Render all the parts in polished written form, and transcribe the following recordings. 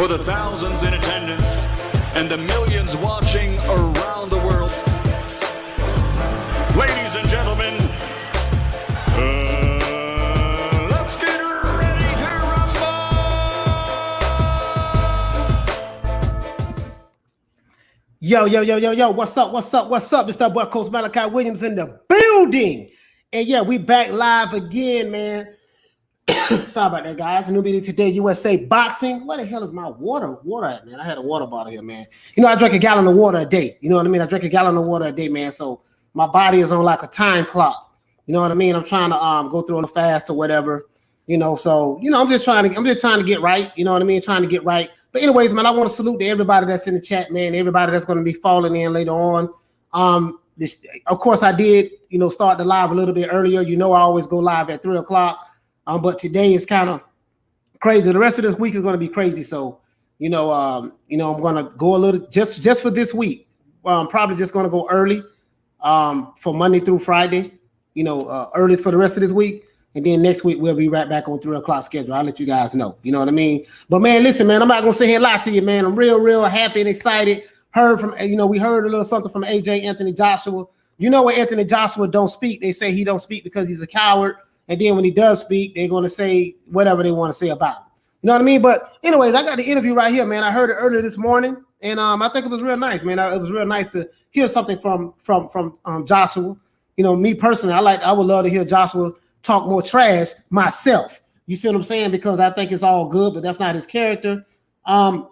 for the thousands in attendance and the millions watching around the world. Ladies and gentlemen, let's get ready to rumble! Yo, what's up? It's that boy Coach Malachi Williams in the building. And yeah, we back live again, man. Sorry about that, guys. New meeting today, USA Boxing. Where the hell is my water at, man? I had a water bottle here, man. You know, I drink a gallon of water a day. You know what I mean? I drink a gallon of water a day, man. So my body is on like a time clock. You know what I mean? I'm trying to go through a fast or whatever. You know, so I'm just trying to get right. You know what I mean? Trying to get right. But anyways, man, I want to salute to everybody that's in the chat, man. Everybody that's going to be falling in later on. Of course, I did, start the live a little bit earlier. You know, I always go live at 3:00. But today is kind of crazy. The rest of this week is going to be crazy. So, I'm going to go a little just for this week. Probably just going to go early for Monday through Friday. Early for the rest of this week, and then next week we'll be right back on 3:00 schedule. I'll let you guys know. You know what I mean? But man, listen, man, I'm not gonna sit here and lie to you, man. I'm real happy and excited. We heard a little something from AJ Anthony Joshua. You know, when Anthony Joshua don't speak, they say he don't speak because he's a coward. And then when he does speak, they're going to say whatever they want to say about him. You know what I mean? But anyways, I got the interview right here, man. I heard it earlier this morning, and I think it was real nice, man. It was real nice to hear something from Joshua. Me personally, I would love to hear Joshua talk more trash myself. You see what I'm saying? Because I think it's all good, but that's not his character. I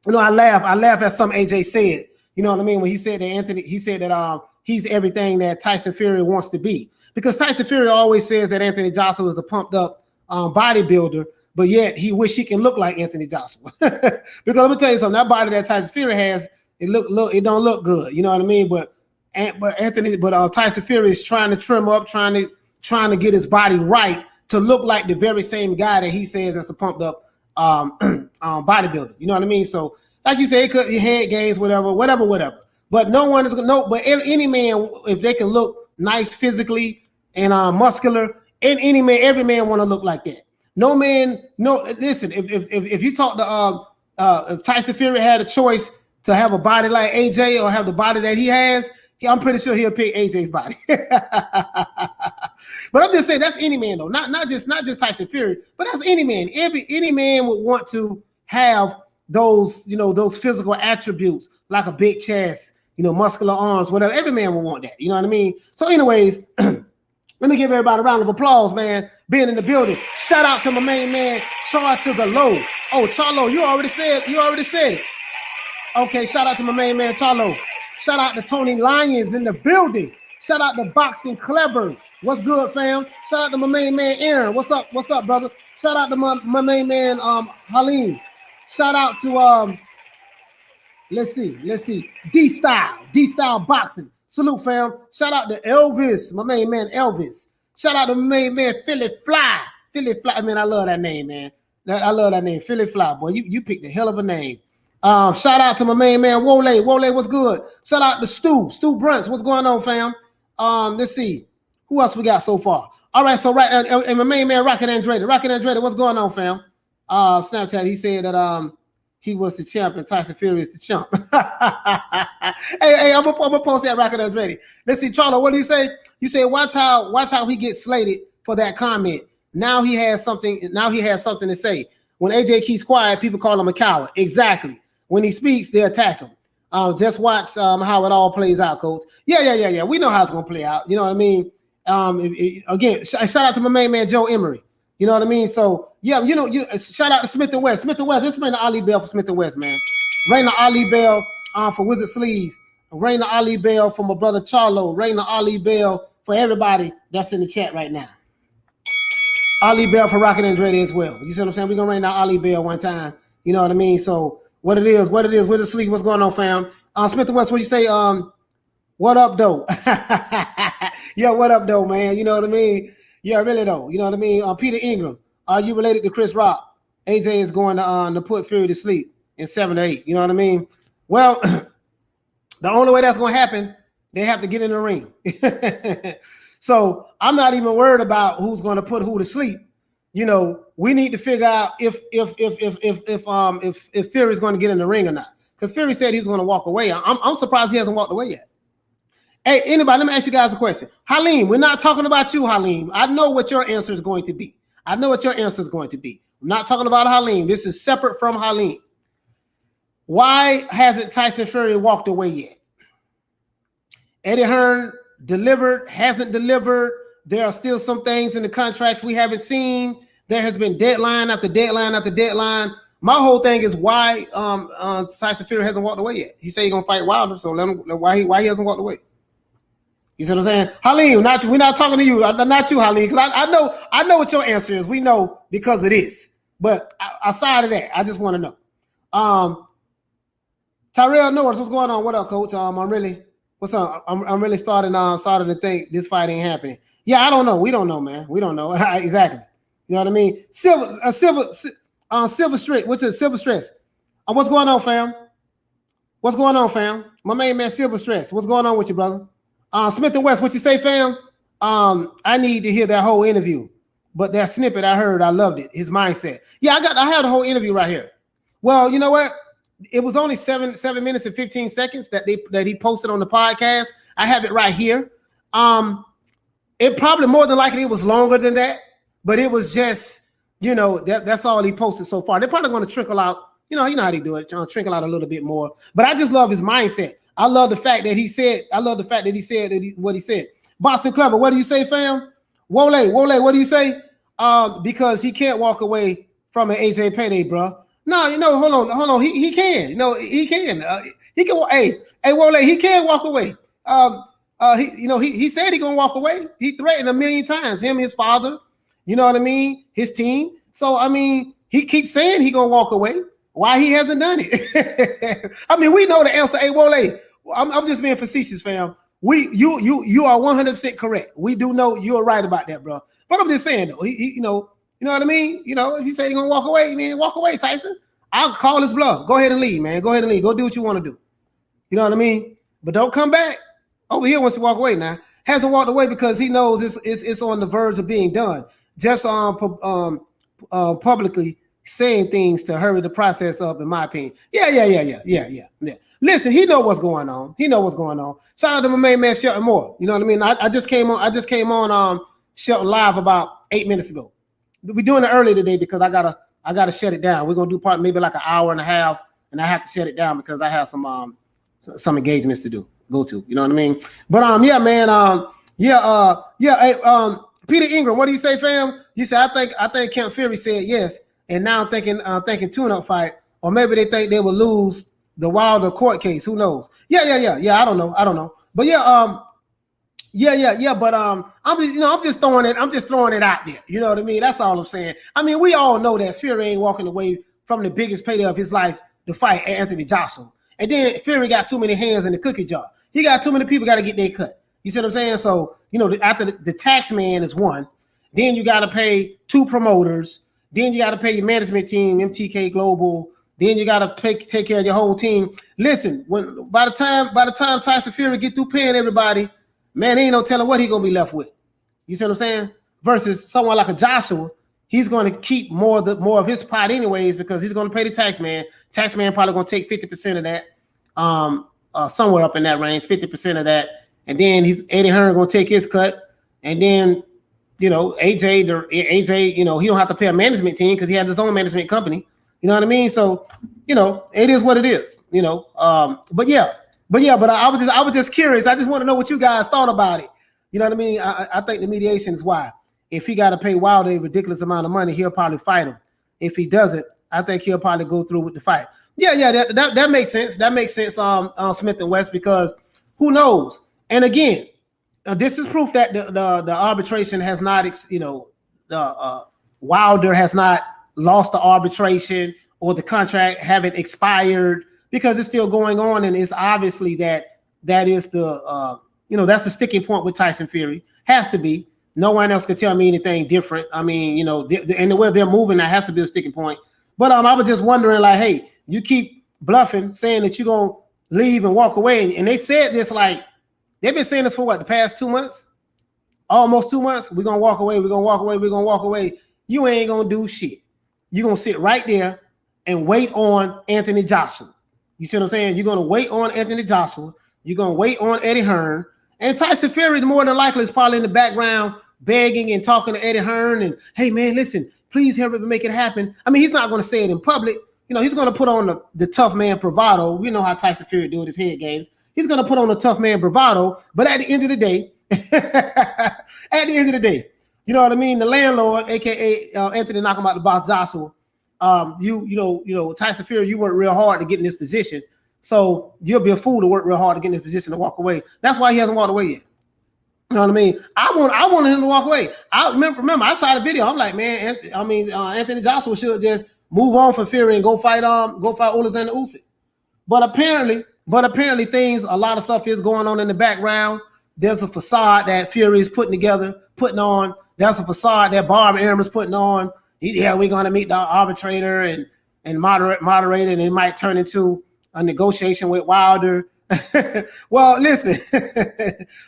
laugh at something AJ said. You know what I mean? When he said that he's everything that Tyson Fury wants to be. Because Tyson Fury always says that Anthony Joshua is a pumped up bodybuilder, but yet he wish he can look like Anthony Joshua. Because let me tell you something, that body that Tyson Fury has, it don't look good. You know what I mean? But Tyson Fury is trying to trim up, trying to get his body right to look like the very same guy that he says is a pumped up bodybuilder. You know what I mean? So like you say, it could be head gains, whatever. But no one is gonna know. But any man, if they can look nice physically and muscular, and every man want to look like that. Listen, if you talk to if Tyson Fury had a choice to have a body like AJ or have the body that he has, I'm pretty sure he'll pick AJ's body. But I'm just saying that's any man though, not just Tyson Fury, but that's any man. Any man would want to have those physical attributes like a big chest, muscular arms, whatever. Every man will want that. You know what I mean? So anyways, let me give everybody a round of applause, man. Being in the building. Shout out to my main man, Char to the Low. Oh, Charlo, you already said it. Okay, shout out to my main man, Charlo. Shout out to Tony Lyons in the building. Shout out to Boxing Clever. What's good, fam? Shout out to my main man, Aaron. What's up, brother? Shout out to my main man, Halim. Shout out to let's see, D-Style Boxing. Salute, fam. Shout out to Elvis, my main man, Elvis. Shout out to my main man, Philly Fly. I mean, I love that name, man. I love that name, Philly Fly. Boy, you picked a hell of a name. Shout out to my main man, Wole. Wole, what's good? Shout out to Stu Brunts. What's going on, fam? Let's see. Who else we got so far? All right, so and my main man, Rocket Andrade, what's going on, fam? Snapchat, he said that he was the champ and Tyson Fury is the champ. hey, I'm gonna post that Rocket Andrade. Let's see, Charlo, what do you say? You say, watch how he gets slated for that comment. Now he has something to say. When AJ keeps quiet, people call him a coward. Exactly. When he speaks, they attack him. Just watch how it all plays out, Coach. Yeah. We know how it's gonna play out. You know what I mean? Again, shout out to my main man Joe Emery. You know what I mean? So yeah, shout out to Smith and West. Let's bring the Ali Bell for Smith and West, man. Ring the Ali Bell for Wizard Sleeve. Ring the Ali Bell for my brother Charlo. Ring the Ali Bell for everybody that's in the chat right now. Ali Bell for Rocket Andrade as well. You see what I'm saying? We're gonna ring that Ali Bell one time. You know what I mean? So what it is, Wizard Sleeve, what's going on, fam? Smith and West, what you say? What up, though? Yeah, what up, though, man? You know what I mean? Yeah, really, though. You know what I mean? Peter Ingram, are you related to Chris Rock? AJ is going to put Fury to sleep in 7 to 8. You know what I mean? Well, the only way that's going to happen, they have to get in the ring. So I'm not even worried about who's going to put who to sleep. we need to figure out if Fury's going to get in the ring or not. Because Fury said he was going to walk away. I'm surprised he hasn't walked away yet. Hey, anybody, let me ask you guys a question. Halim, we're not talking about you, Halim. I know what your answer is going to be. I'm not talking about Halim. This is separate from Halim. Why hasn't Tyson Fury walked away yet? Eddie Hearn delivered, hasn't delivered. There are still some things in the contracts we haven't seen. There has been deadline after deadline after deadline. My whole thing is why Tyson Fury hasn't walked away yet. He said he's gonna fight Wilder, so let him, why he hasn't walked away. You see what I'm saying? Halim, we're not talking to you, not you, Halim, because I know what your answer is. We know because of this. But aside of that, I just want to know. Tyrell Norris, what's going on? What up, Coach? What's up? I'm really starting to think this fight ain't happening. Yeah, I don't know. We don't know, man. We don't know exactly. You know what I mean? Silver Street. What's it? Silver Stress. What's going on, fam? What's going on, fam? My main man, Silver Stress. What's going on with you, brother? Smith and West, what you say, fam? I need to hear that whole interview, but that snippet I heard, I loved it. His mindset. Yeah, I have the whole interview right here. Well, you know what? It was only 7 minutes and 15 seconds that he posted on the podcast. I have it right here. It probably more than likely it was longer than that, but it was just, that's all he posted so far. They're probably going to trickle out. You know how they do it, trickle out a little bit more. But I just love his mindset. I love the fact that he said what he said. Boston Clever, what do you say, fam? Wole, what do you say? Because he can't walk away from an AJ payday, bro. No, hold on. He can. He can. He can. Hey, Wole, he can walk away. He said he gonna walk away. He threatened 1,000,000 times. Him, his father. You know what I mean? His team. So he keeps saying he gonna walk away. Why he hasn't done it? We know the answer. Hey, Wole, I'm just being facetious, fam. You are 100% correct. We do know you're right about that, bro. But I'm just saying though, he you know what I mean? If he say he's gonna walk away, man, walk away, Tyson. I'll call his bluff. Go ahead and leave, man. Go ahead and leave. Go do what you want to do. You know what I mean? But don't come back. Over here wants to walk away now. Hasn't walked away because he knows it's on the verge of being done. Just publicly saying things to hurry the process up, in my opinion. Yeah. Listen, he know what's going on. Shout out to my main man Shelton Moore. You know what I mean? I just came on Shelton Live about 8 minutes ago. We're doing it early today because I gotta shut it down. We're gonna do maybe like an hour and a half, and I have to shut it down because I have some engagements to go to. You know what I mean? But yeah, man. Hey, Peter Ingram, what do you say, fam? You said I think Camp Fury said yes. And now I'm thinking tune-up fight, or maybe they think they will lose the Wilder court case. Who knows? Yeah. I don't know. But But I'm just throwing it out there. You know what I mean? That's all I'm saying. We all know that Fury ain't walking away from the biggest payday of his life to fight Anthony Joshua. And then Fury got too many hands in the cookie jar. He got too many people got to get their cut. You see what I'm saying? So after the tax man is one, then you got to pay 2 promoters. Then you got to pay your management team, MTK Global. Then you got to take care of your whole team. Listen, by the time Tyson Fury get through paying everybody, man, ain't no telling what he gonna be left with. You see what I'm saying? Versus someone like a Joshua, he's going to keep more of his pot anyways because he's going to pay the tax man. Tax man probably going to take 50% of that, somewhere up in that range, 50% of that, and then Eddie Hearn going to take his cut, and then. AJ, he don't have to pay a management team because he has his own management company. You know what I mean? So, it is what it is. But I was just curious. I just want to know what you guys thought about it. You know what I mean? I think the mediation is why. If he got to pay Wilder a ridiculous amount of money, he'll probably fight him. If he doesn't, I think he'll probably go through with the fight. Yeah, that makes sense. That makes sense. Smith and West, because who knows? And again. This is proof that the arbitration has not, Wilder has not lost the arbitration or the contract haven't expired because it's still going on, and it's obviously that is that's the sticking point with Tyson Fury. Has to be. No one else can tell me anything different. And the way they're moving, that has to be a sticking point. But I was just wondering, like, hey, you keep bluffing, saying that you're gonna leave and walk away, and they said this like. They've been saying this for the past 2 months? Almost 2 months? We're going to walk away. you ain't gonna do shit. You're gonna sit right there and wait on Anthony Joshua. You see what I'm saying? You're gonna wait on Anthony Joshua. You're gonna wait on Eddie Hearn. And Tyson Fury, more than likely, is probably in the background begging and talking to Eddie Hearn and, hey man, listen, please help me make it happen. I mean, he's not gonna say it in public. You know, he's gonna put on the tough man bravado. We know how Tyson Fury do with his head games. He's gonna put on the tough man bravado, but at the end of the day, you know what I mean? The landlord, aka Anthony knock him out the box, Joshua. You know, Tyson Fury, you worked real hard to get in this position, so you'll be a fool to work real hard to get in this position to walk away. That's why he hasn't walked away yet. You know what I mean? I wanted him to walk away. I remember I saw the video. I'm like, man, Anthony Joshua should just move on from Fury and go fight Alexander Usyk. But apparently things, a lot of stuff is going on in the background. There's a facade that Fury is putting on. There's a facade that Bob Arum is putting on. Yeah, we're gonna meet the arbitrator and moderator, and it might turn into a negotiation with Wilder. Well, listen.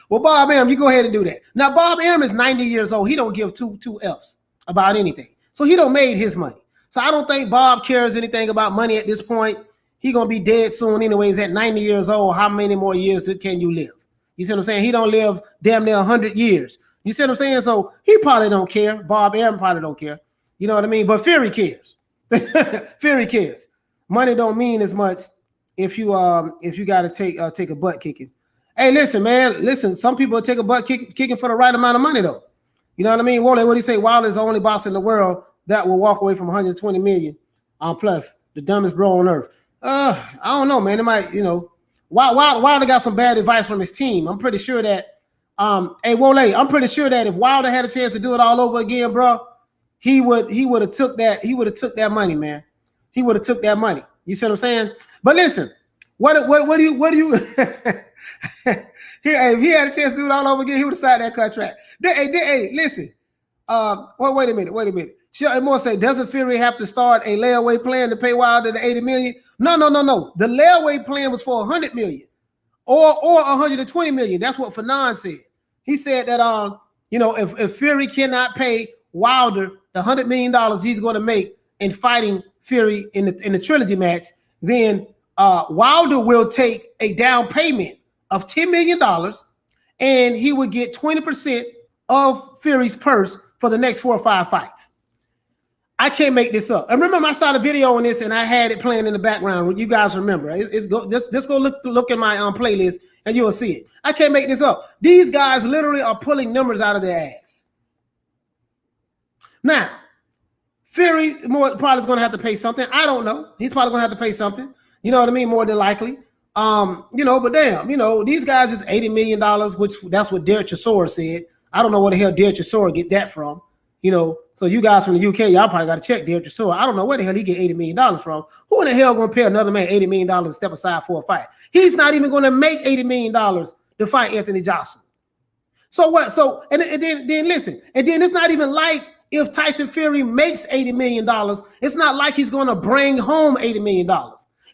Well, Bob Arum, you go ahead and do that. Now, Bob Arum is 90 years old. He don't give two F's about anything. So he don't made his money. So I don't think Bob cares anything about money at this point. He gonna be dead soon anyways. At 90 years old, how many more years can you live? You see what I'm saying? He don't live damn near 100 years. You see what I'm saying? So he probably don't care. Bob Arum probably don't care. You know what I mean? But Fury cares. Fury cares. Money don't mean as much if you got to take a butt kicking. Hey, listen, man. Listen, some people take a butt kicking for the right amount of money, though. You know what I mean? What do you say? Wilder's the only boss in the world that will walk away from 120 million. Plus the dumbest bro on earth. I don't know, man. It might, you know, Wilder got some bad advice from his team. I'm pretty sure that. Hey, Wole, I'm pretty sure that if Wilder had a chance to do it all over again, bro, he would have took that. He would have took that money, man. He would have took that money. You see what I'm saying? But listen, what do you? If he had a chance to do it all over again, he would have signed that contract. Hey, listen. Wait a minute. Shelton Moore say, doesn't Fury have to start a layaway plan to pay Wilder the 80 million? No. The layaway plan was for 100 million or 120 million. That's what Fanon said. He said that if Fury cannot pay Wilder the $100 million he's going to make in fighting Fury in the trilogy match, then Wilder will take a down payment of $10 million and he would get 20% of Fury's purse for the next 4 or 5 fights. I can't make this up. And remember, I saw the video on this and I had it playing in the background. You guys remember? Just go look in my playlist and you'll see it. I can't make this up. These guys literally are pulling numbers out of their ass. Now, Fury probably is going to have to pay something. I don't know. He's probably going to have to pay something. You know what I mean? More than likely. But damn, these guys is $80 million, which that's what Derek Chisora said. I don't know where the hell Derek Chisora get that from. So you guys from the UK, y'all probably got to check Derek Chisora. I don't know where the hell he get $80 million from. Who in the hell going to pay another man $80 million to step aside for a fight? He's not even going to make $80 million to fight Anthony Joshua. So what? So, and then listen, and then it's not even like if Tyson Fury makes $80 million, it's not like he's going to bring home $80 million.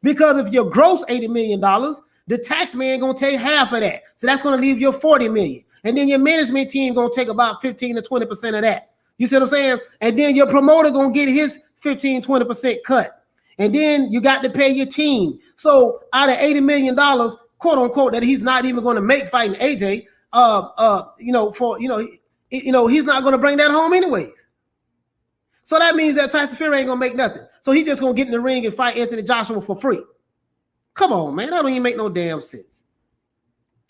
Because if you gross $80 million, the tax man going to take half of that. So that's going to leave you $40 million. And then your management team going to take about 15 to 20% of that. You see what I'm saying? And then your promoter going to get his 15, 20% cut. And then you got to pay your team. So out of $80 million, quote unquote, that he's not even going to make fighting AJ, he's not going to bring that home anyways. So that means that Tyson Fury ain't going to make nothing. So he's just going to get in the ring and fight Anthony Joshua for free. Come on, man. That don't even make no damn sense.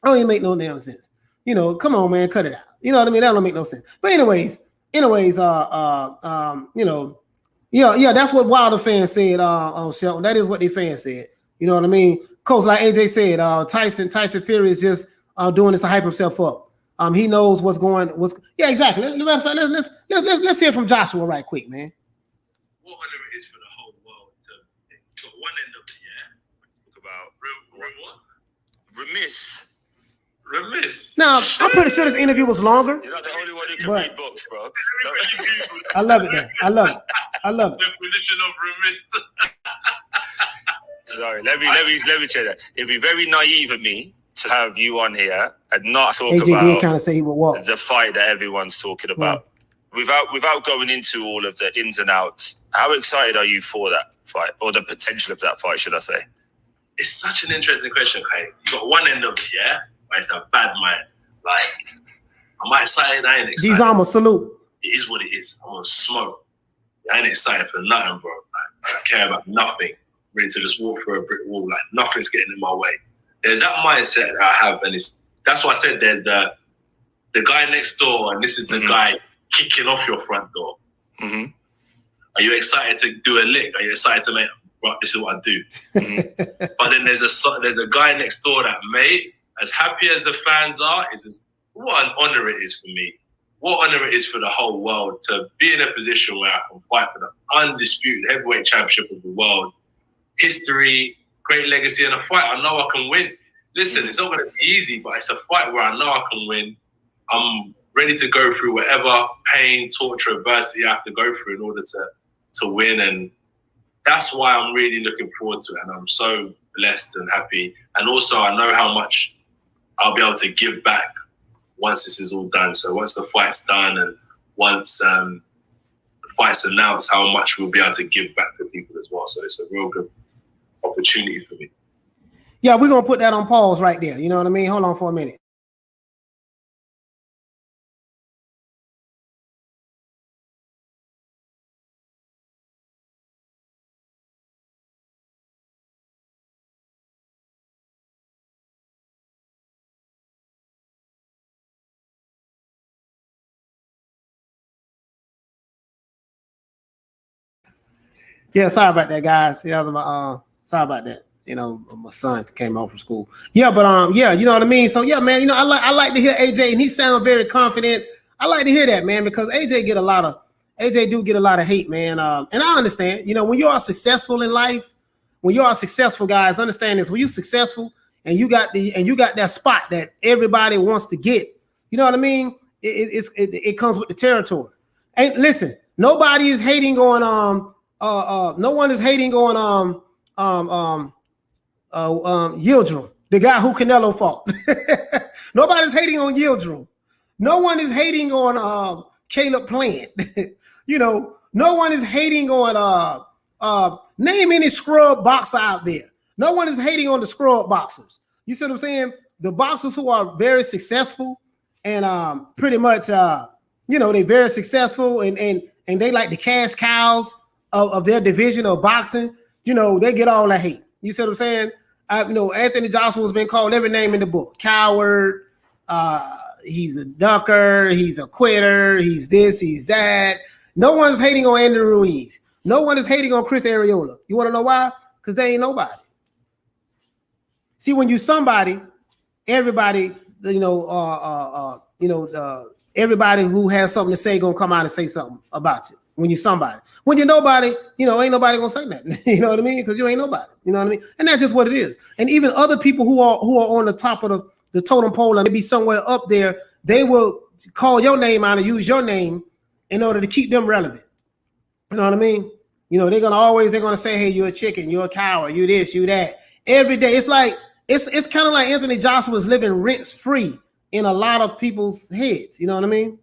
Come on, man. Cut it out. You know what I mean? That don't make no sense. But anyways, that's what Wilder fans said, Shelton. That is what the fans said. You know what I mean? Coach, like AJ said, Tyson Fury is just doing this to hype himself up. He knows yeah, exactly. Let's hear from Joshua right quick, man. What honor it is for the whole world to one end of it, talk about remiss. Now, I'm pretty sure this interview was longer. You're not the only one who can read books, bro. I love it, man. I love it. Definition of remiss. Sorry, let me check that. It'd be very naive of me to have you on here and not talk AJ about did kind of say he would walk. the fight that everyone's talking about. without going into all of the ins and outs, how excited are you for that fight, or the potential of that fight, should I say? It's such an interesting question, Kai. You got one end of it, yeah? But it's a bad mind. Like, am I excited? I ain't excited. These salute. It is what it is. I'm gonna smoke. I ain't excited for nothing, bro. Like, I care about nothing. I'm ready to just walk through a brick wall. Like, nothing's getting in my way. There's that mindset that I have, and that's why I said there's the guy next door, and this is the guy kicking off your front door. Mm-hmm. Are you excited to do a lick? Are you excited to make, right, this is what I do? Mm-hmm. But then there's a guy next door that, mate, as happy as the fans are, it's just, what an honor it is for me. What honor it is for the whole world to be in a position where I can fight for the undisputed heavyweight championship of the world. History, great legacy, and a fight I know I can win. Listen, it's not going to be easy, but it's a fight where I know I can win. I'm ready to go through whatever pain, torture, adversity I have to go through in order to win. And that's why I'm really looking forward to it. And I'm so blessed and happy. And also I know how much I'll be able to give back once this is all done. So once the fight's done and once the fight's announced, how much we'll be able to give back to people as well. So it's a real good opportunity for me. Yeah, we're going to put that on pause right there. You know what I mean? Hold on for a minute. Yeah, sorry about that, guys. Yeah, sorry about that. You know, my son came home from school. Yeah, but yeah, you know what I mean. So yeah, man, you know, I like to hear AJ, and he sounds very confident. I like to hear that, man, because AJ do get a lot of hate, man. And I understand. You know, when you are successful in life, when you are successful, guys, understand this. When you're successful and you got that spot that everybody wants to get, you know what I mean. It comes with the territory. And listen, nobody is hating on no one is hating on Yildirim, the guy who Canelo fought. Nobody's hating on Yildirim. No one is hating on Caleb Plant. You know, no one is hating on name any scrub boxer out there. No one is hating on the scrub boxers. You see what I'm saying? The boxers who are very successful and pretty much you know, they're very successful and they like the cash cows of their division of boxing, you know, they get all the hate. You see what I'm saying? You know, Anthony Joshua's been called every name in the book. Coward, he's a ducker, he's a quitter, he's this, he's that. No one's hating on Andy Ruiz. No one is hating on Chris Arreola. You want to know why? Because they ain't nobody. See, when you somebody, everybody, you know, everybody who has something to say gonna come out and say something about you. When you're somebody, when you're nobody, you know, ain't nobody gonna say that. You know what I mean? Because you ain't nobody. You know what I mean? And that's just what it is. And even other people who are on the top of the totem pole and maybe somewhere up there, they will call your name out and use your name in order to keep them relevant. You know what I mean? You know, they're gonna say, hey, you're a chicken, you're a coward, you this, you that. Every day. It's like it's kind of like Anthony Joshua's living rent free in a lot of people's heads. You know what I mean?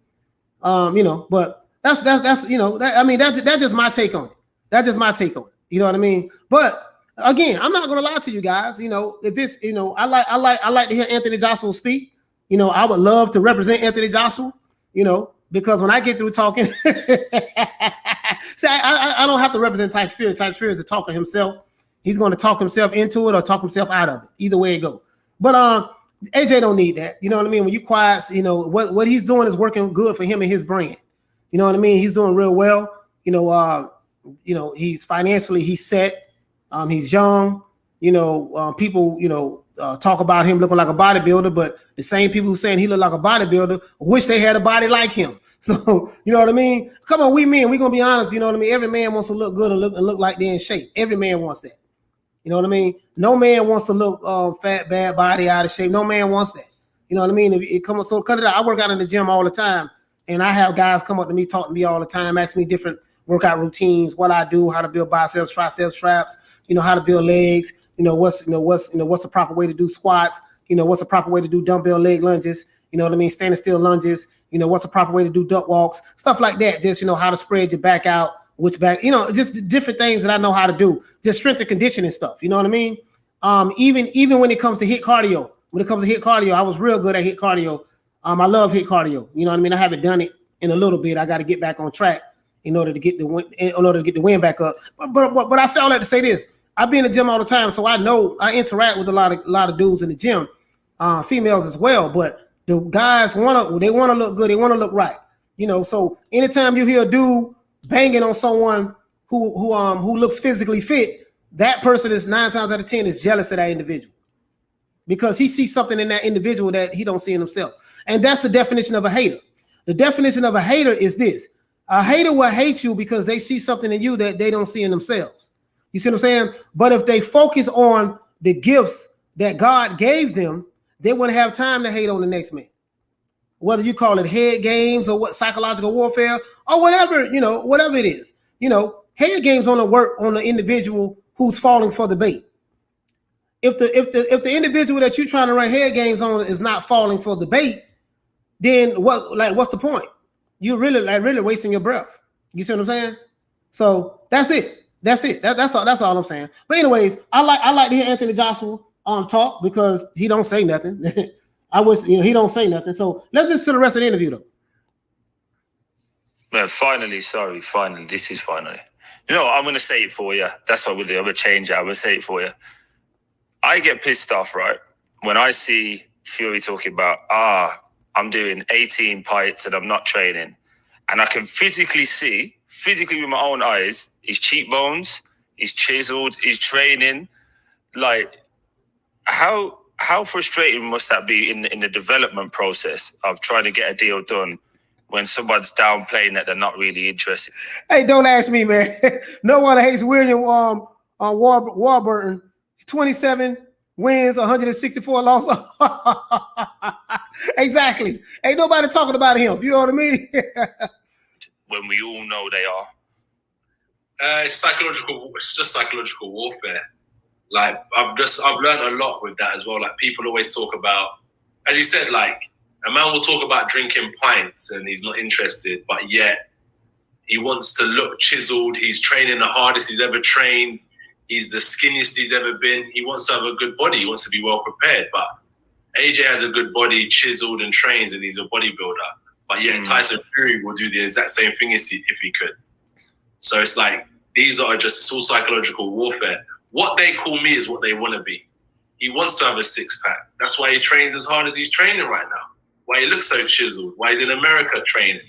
You know, but that's you know, that's just my take on it. That's just my take on it. You know what I mean? But again, I'm not gonna lie to you guys. You know, if this, you know, I like to hear Anthony Joshua speak. You know, I would love to represent Anthony Joshua. You know, because when I get through talking, see, I don't have to represent Tyson Fury. Tyson Fury is a talker himself. He's going to talk himself into it or talk himself out of it. Either way it goes. But AJ don't need that. You know what I mean? When you quiet, you know what he's doing is working good for him and his brand. You know what I mean? He's doing real well. You know, he's financially, he's set. He's young. You know, people, you know, talk about him looking like a bodybuilder, but the same people who saying he look like a bodybuilder wish they had a body like him. So, you know what I mean? Come on, we men, we're going to be honest. You know what I mean? Every man wants to look good and look like they're in shape. Every man wants that. You know what I mean? No man wants to look fat, bad, body out of shape. No man wants that. You know what I mean? If it comes, so cut it out. I work out in the gym all the time. And I have guys come up to me, talk to me all the time, ask me different workout routines, what I do, how to build biceps, triceps, traps, you know, how to build legs, what's the proper way to do squats, what's the proper way to do dumbbell leg lunges, You know what I mean? Standing still lunges. You know, what's the proper way to do duck walks, stuff like that. Just, you know, how to spread your back out, which back, you know, just different things that I know how to do. Just strength and conditioning stuff. You know what I mean? Even when it comes to hit cardio, I was real good at hit cardio. I love hit cardio. You know what I mean? I haven't done it in a little bit. I got to get back on track in order to get the win back up. But I say all that to say this: I be in the gym all the time, so I know I interact with a lot of dudes in the gym, females as well. But the guys want to look good, they want to look right. You know, so anytime you hear a dude banging on someone who looks physically fit, that person is 9 times out of 10 is jealous of that individual because he sees something in that individual that he don't see in himself. And that's the definition of a hater. The definition of a hater is this: a hater will hate you because they see something in you that they don't see in themselves. You see what I'm saying? But if they focus on the gifts that God gave them, they wouldn't have time to hate on the next man. Whether you call it head games or what, psychological warfare or whatever, you know, whatever it is, you know, head games only work on the individual who's falling for the bait. If the individual that you're trying to run head games on is not falling for the bait, then what's the point? You're really wasting your breath. You see what I'm saying? So that's it. That's all I'm saying. But anyways, I like to hear Anthony Joshua talk because he don't say nothing. I wish, you know, he don't say nothing. So let's listen to the rest of the interview though. Man, finally. This is finally. You know, I'm gonna say it for you. That's what we'll do. I'm gonna change it. I'm gonna say it for you. I get pissed off, right, when I see Fury talking about, I'm doing 18 pints and I'm not training. And I can physically with my own eyes, his cheekbones, he's chiseled, he's training. Like, how frustrating must that be in the development process of trying to get a deal done when someone's downplaying that they're not really interested? Hey, don't ask me, man. No one hates William Warburton. 27 wins, 164 losses. Exactly. Ain't nobody talking about him. You know what I mean? When we all know they are. It's psychological. It's just psychological warfare. Like I've learned a lot with that as well. Like people always talk about, as you said, like a man will talk about drinking pints and he's not interested, but yet he wants to look chiseled. He's training the hardest he's ever trained. He's the skinniest he's ever been. He wants to have a good body. He wants to be well prepared. But AJ has a good body, chiseled and trains, and he's a bodybuilder. But yet Tyson Fury will do the exact same thing if he could. So it's like, these are just, it's all psychological warfare. What they call me is what they want to be. He wants to have a six-pack. That's why he trains as hard as he's training right now. Why he looks so chiseled. Why he's in America training.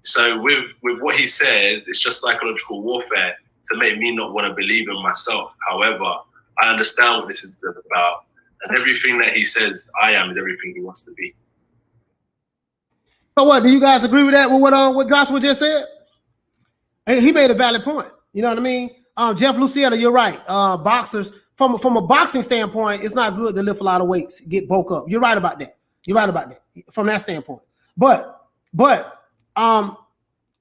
So with what he says, it's just psychological warfare to make me not want to believe in myself. However, I understand what this is about. And everything that he says I am is everything he wants to be. So what, do you guys agree with that, with what Joshua just said? He made a valid point. You know what I mean? Jeff Lucietta, you're right. Boxers, from a boxing standpoint, it's not good to lift a lot of weights, get bulk up. You're right about that. From that standpoint. But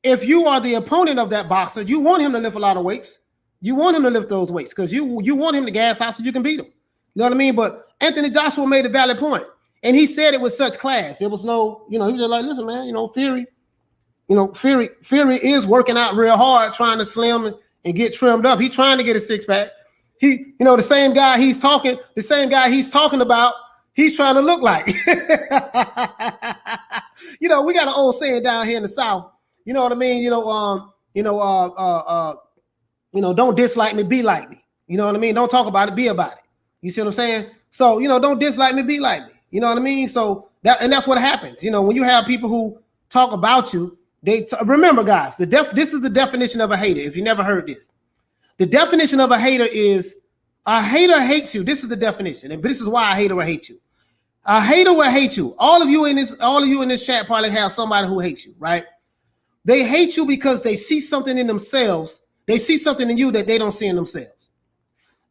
if you are the opponent of that boxer, you want him to lift a lot of weights. You want him to lift those weights because you want him to gas out so you can beat him. You know what I mean? But Anthony Joshua made a valid point. And he said it with such class. It was no, you know, he was just like, listen, man, Fury is working out real hard, trying to slim and get trimmed up. He's trying to get a six-pack. The same guy he's talking about, he's trying to look like. We got an old saying down here in the South. You know what I mean? Don't dislike me, be like me. You know what I mean? Don't talk about it, be about it. You see what I'm saying? So, don't dislike me, be like me. You know what I mean? So that's what happens. When you have people who talk about you, remember, guys, this is the definition of a hater. If you never heard this, the definition of a hater is a hater hates you. This is the definition, and this is why a hater will hate you. A hater will hate you. All of you in this chat probably have somebody who hates you, right? They hate you because they see something in themselves. They see something in you that they don't see in themselves.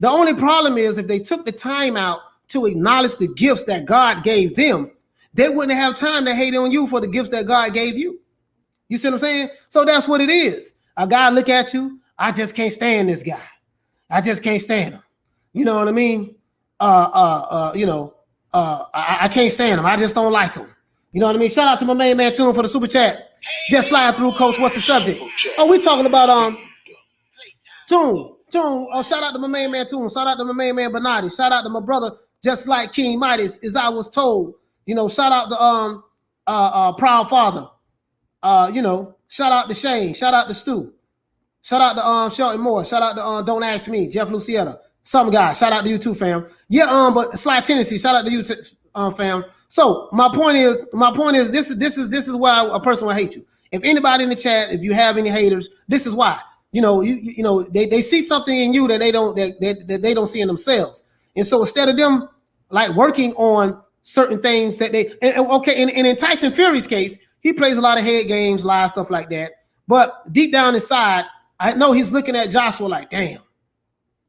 The only problem is if they took the time out to acknowledge the gifts that God gave them, they wouldn't have time to hate on you for the gifts that God gave you. You see what I'm saying? So that's what it is. A guy look at you, I just can't stand this guy. I just can't stand him. You know what I mean? I can't stand him. I just don't like him. You know what I mean? Shout out to my main man Tune for the super chat. Just slide through, coach. What's the subject? Oh, we talking about Tune. Oh, shout out to my main man Tune. Shout out to my main man Bernardi. Shout out to my brother, just like King Midas, as I was told. You know, shout out to Proud Father. You know, shout out to Shane. Shout out to Stu. Shout out to Shelton Moore. Shout out to Don't Ask Me, Jeff Lucietta. Some guy. Shout out to you too, fam. Yeah, but Sly Tennessee. Shout out to you, fam. So my point is, this is why a person will hate you. If anybody in the chat, if you have any haters, this is why. You know, you know, they see something in you that they don't see in themselves. And so instead of them like working on certain things that and in Tyson Fury's case, he plays a lot of head games, a lot of stuff like that. But deep down inside, I know he's looking at Joshua like, damn,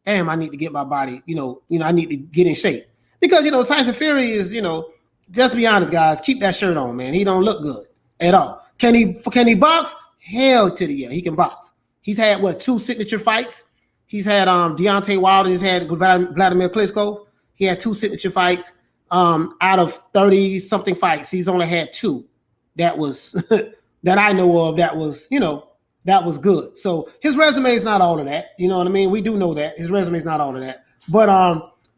I need to get my body, you know, I need to get in shape. Because, you know, Tyson Fury is, you know, just be honest, guys, keep that shirt on, man. He don't look good at all. Can he box? Hell to the yeah, he can box. He's had, 2 signature fights? He's had Deontay Wilder, he's had Vladimir Klitschko. He had 2 signature fights. Out of 30-something fights, he's only had 2 that was that I know of that was, you know, that was good. So his resume is not all of that. You know what I mean? We do know that. His resume is not all of that. But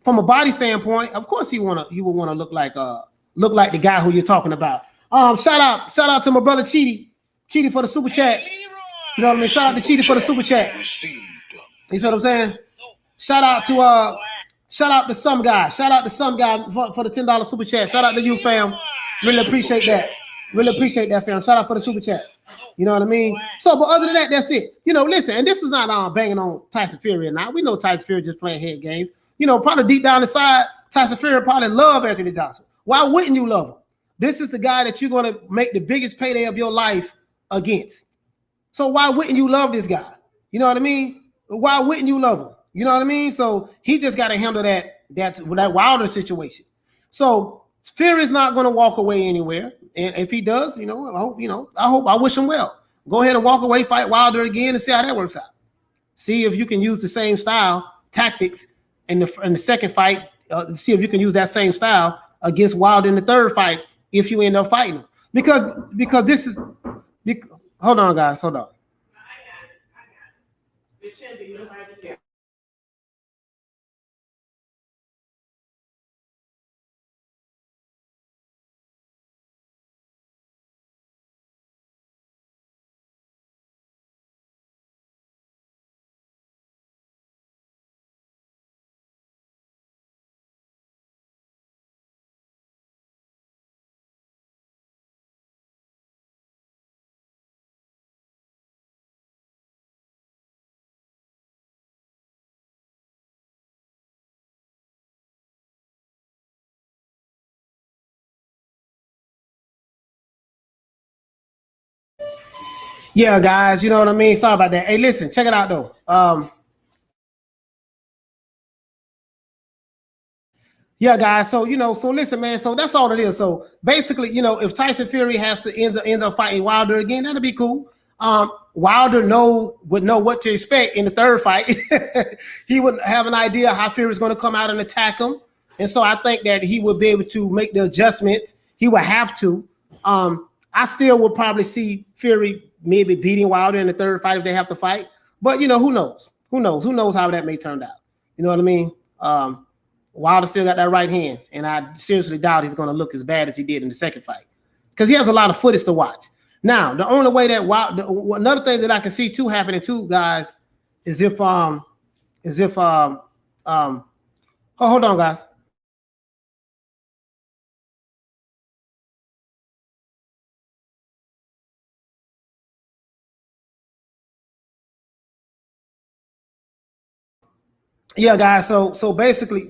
from a body standpoint, of course you would want to look like the guy who you're talking about. Shout out to my brother Cheaty for the super chat. You know what I mean? Shout out to Cheaty for the super chat. You see what I'm saying? Shout out to some guy. Shout out to some guy for the $10 super chat. Shout out to you, fam. Really appreciate that. Really appreciate that, fam. Shout out for the super chat. You know what I mean? So, but other than that, that's it. You know, listen, and this is not banging on Tyson Fury or not. We know Tyson Fury just playing head games. You know, probably deep down inside, Tyson Fury probably love Anthony Joshua. Why wouldn't you love him? This is the guy that you're going to make the biggest payday of your life against. So why wouldn't you love this guy? You know what I mean? Why wouldn't you love him? You know what I mean? So he just got to handle that Wilder situation. So Fury's not going to walk away anywhere. And if he does, I wish him well. Go ahead and walk away, fight Wilder again, and see how that works out. See if you can use the same style, tactics in the second fight. See if you can use that same style against Wilder in the third fight if you end up fighting him. Because this is hold on, guys, hold on. Yeah, guys, you know what I mean? Sorry about that. Hey, listen, check it out, though. Yeah, guys, so listen, man, so that's all it is. So basically, if Tyson Fury has to end up fighting Wilder again, that'll be cool. Wilder would know what to expect in the third fight. He would have an idea how Fury is going to come out and attack him. And so I think that he would be able to make the adjustments. He would have to. I still would probably see Fury maybe beating Wilder in the third fight if they have to fight. But, who knows? Who knows how that may turn out? You know what I mean? Wilder still got that right hand, and I seriously doubt he's going to look as bad as he did in the second fight because he has a lot of footage to watch. Now, the only way that another thing that I can see too happening too, guys, is if hold on, guys. Yeah, guys. So basically,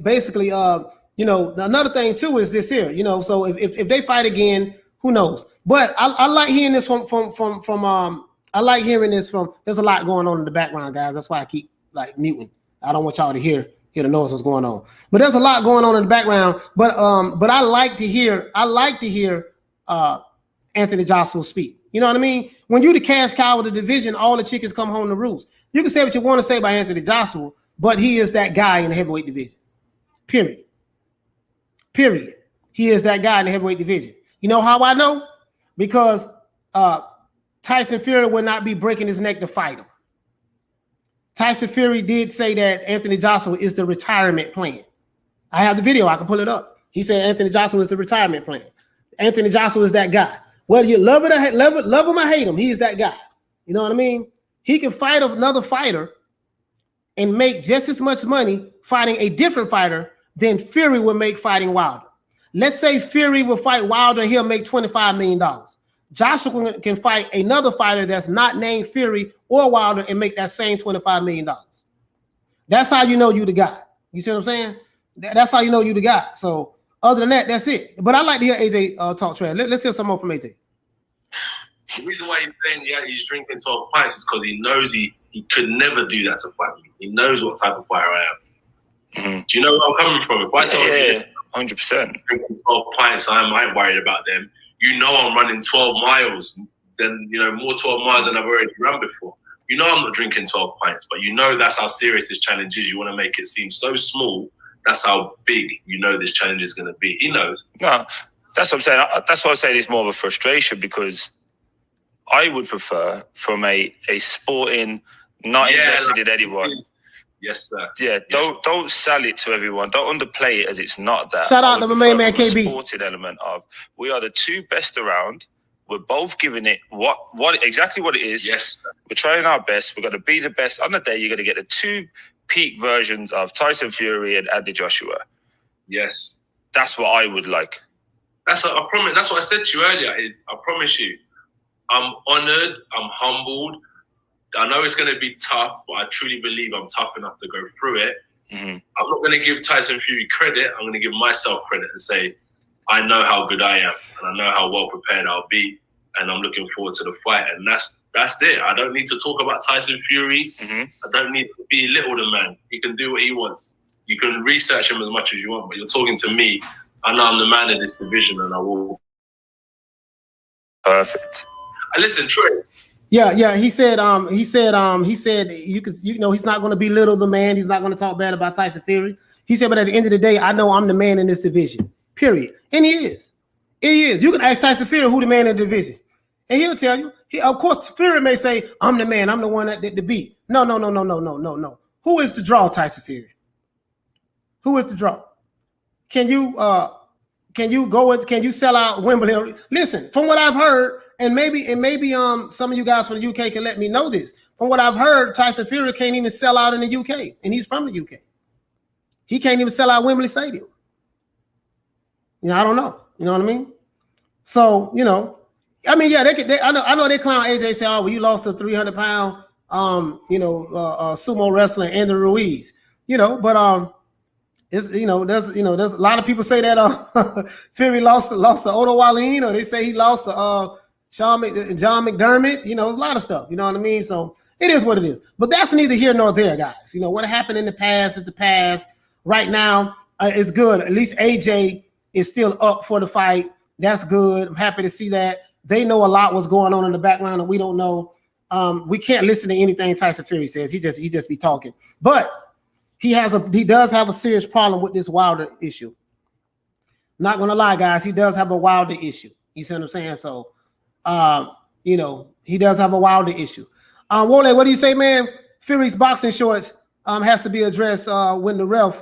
another thing too is this here. So if they fight again, who knows? But I like hearing this from I like hearing this from. There's a lot going on in the background, guys. That's why I keep like muting. I don't want y'all to hear the noise what's going on. But there's a lot going on in the background. But I like to hear Anthony Joshua speak. You know what I mean? When you the cash cow of the division, all the chickens come home to roost. You can say what you want to say about Anthony Joshua, but he is that guy in the heavyweight division. Period. he is that guy in the heavyweight division. You know how I know? Because Tyson Fury will not be breaking his neck to fight him. Tyson Fury did say that Anthony Joshua is the retirement plan. I have the video. I can pull it up. He said Anthony Joshua is the retirement plan. Anthony Joshua is that guy. Whether you love it or love him or hate him, he is that guy. You know what I mean? He can fight another fighter and make just as much money fighting a different fighter than Fury would make fighting Wilder. Let's say Fury will fight Wilder and he'll make $25 million. Joshua can fight another fighter that's not named Fury or Wilder and make that same $25 million. That's how you know you the guy. You see what I'm saying? That's how you know you the guy. So other than that, that's it. But I like to hear AJ talk trash. Let's hear some more from AJ. The reason why he's saying he's drinking 12 pints is because he knows he could never do that to fight me. He knows what type of fighter I am. Mm-hmm. Do you know where I'm coming from? If I told you 100%. Drinking 12 pints, I ain't worried about them. You know I'm running 12 miles, then, more 12 miles than I've already run before. You know I'm not drinking 12 pints, but you know that's how serious this challenge is. You want to make it seem so small. That's how big this challenge is going to be. He knows. No, that's what I'm saying. That's why I say it's more of a frustration, because I would prefer from a sporting, not invested in anyone. Yes, sir. Yeah, don't sell it to everyone. Don't underplay it as it's not that. Shout out to my main man KB. Sporting element of we are the two best around. We're both giving it what exactly what it is. Yes, sir. We're trying our best. We're going to be the best. On the day, you're going to get the two peak versions of Tyson Fury and Andy Joshua. Yes, that's what I would like. I promise. That's what I said to you earlier. I promise you, I'm honored. I'm humbled. I know it's going to be tough, but I truly believe I'm tough enough to go through it. Mm-hmm. I'm not going to give Tyson Fury credit. I'm going to give myself credit and say, I know how good I am, and I know how well prepared I'll be, and I'm looking forward to the fight. And that's it. I don't need to talk about Tyson Fury. Mm-hmm. I don't need to belittle the man. He can do what he wants. You can research him as much as you want, but you're talking to me. I know I'm the man in this division, and I will. Perfect. And listen, Troy. Yeah. He said you could, he's not going to belittle the man. He's not going to talk bad about Tyson Fury. He said, but at the end of the day, I know I'm the man in this division. Period. And he is. He is. You can ask Tyson Fury who the man in the division, and he'll tell you. Of course, Fury may say, "I'm the man. I'm the one that did the beat." No. Who is the draw, Tyson Fury? Who is the draw? Can you sell out Wembley? Listen, from what I've heard. And maybe some of you guys from the UK can let me know this. From what I've heard, Tyson Fury can't even sell out in the UK, and he's from the UK. He can't even sell out Wembley Stadium. I don't know. You know what I mean? So, I know they clown AJ, say, "Oh, well, you lost a 300-pound, sumo wrestler, Andrew Ruiz." But it's there's a lot of people say that Fury lost to Otto Wallin, or they say he lost to John McDermott, there's a lot of stuff, you know what I mean? So it is what it is. But that's neither here nor there, guys. What happened in the past is the past. Right now, it's good. At least AJ is still up for the fight. That's good. I'm happy to see that. They know a lot what's going on in the background that we don't know. We can't listen to anything Tyson Fury says. He just be talking. But he does have a serious problem with this Wilder issue. Not gonna lie, guys, he does have a Wilder issue. You see what I'm saying? So he does have a Wilder issue. Wole, what do you say, man? Fury's boxing shorts has to be addressed when the ref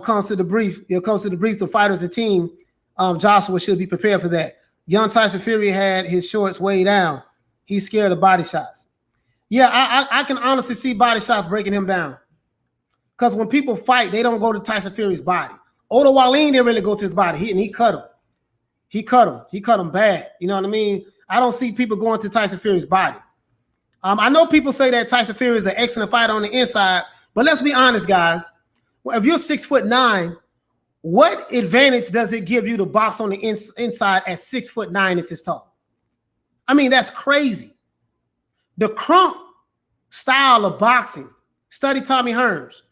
comes to the brief. It comes to the brief to fighters and team. Joshua should be prepared for that. Young Tyson Fury had his shorts way down. He's scared of body shots. Yeah, I can honestly see body shots breaking him down. Because when people fight, they don't go to Tyson Fury's body. Otto Wallin didn't really go to his body. He cut him. He cut him bad. You know what I mean? I don't see people going to Tyson Fury's body. I know people say that Tyson Fury is an excellent fighter on the inside, but let's be honest, guys. If you're 6'9", what advantage does it give you to box on the inside at 6'9" inches tall? I mean, that's crazy. The crump style of boxing, study Tommy Hearns,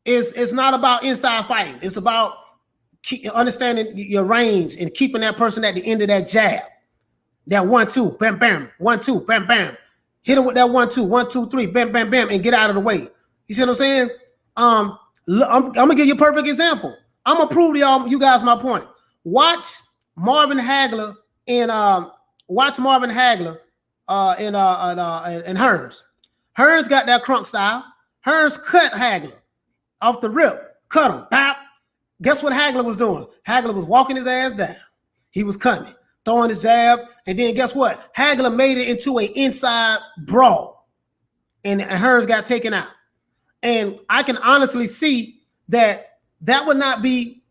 is not about inside fighting. It's about understanding your range and keeping that person at the end of that jab. That 1-2, bam, bam, 1-2, bam, bam. Hit him with that 1-2, 1-2-3, bam, bam, bam, and get out of the way. You see what I'm saying? I'm gonna give you a perfect example. I'm gonna prove to you guys my point. Watch Marvin Hagler in Hearns. Hearns got that crunk style. Hearns cut Hagler off the rip, cut him. Bop. Guess what Hagler was doing? Hagler was walking his ass down. He was coming, throwing his jab, and then guess what? Hagler made it into an inside brawl, and Hearns got taken out. And I can honestly see that would not be,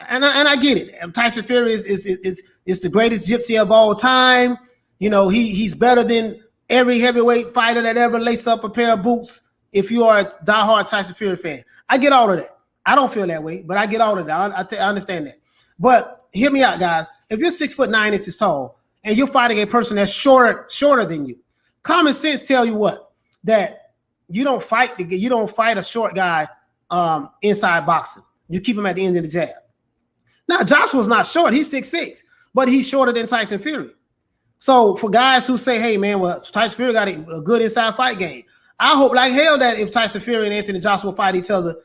and I get it. Tyson Fury is the greatest gypsy of all time. You know, he's better than every heavyweight fighter that ever laced up a pair of boots. If you are a diehard Tyson Fury fan, I get all of that. I don't feel that way, but I get all of that. I understand that. But hear me out, guys. If you're 6'9" tall and you're fighting a person that's shorter than you, common sense tell you what? That you don't fight a short guy inside boxing. You keep him at the end of the jab. Now, Joshua's not short. He's 6'6", but he's shorter than Tyson Fury. So for guys who say, hey, man, well, Tyson Fury got a good inside fight game, I hope like hell that if Tyson Fury and Anthony Joshua fight each other,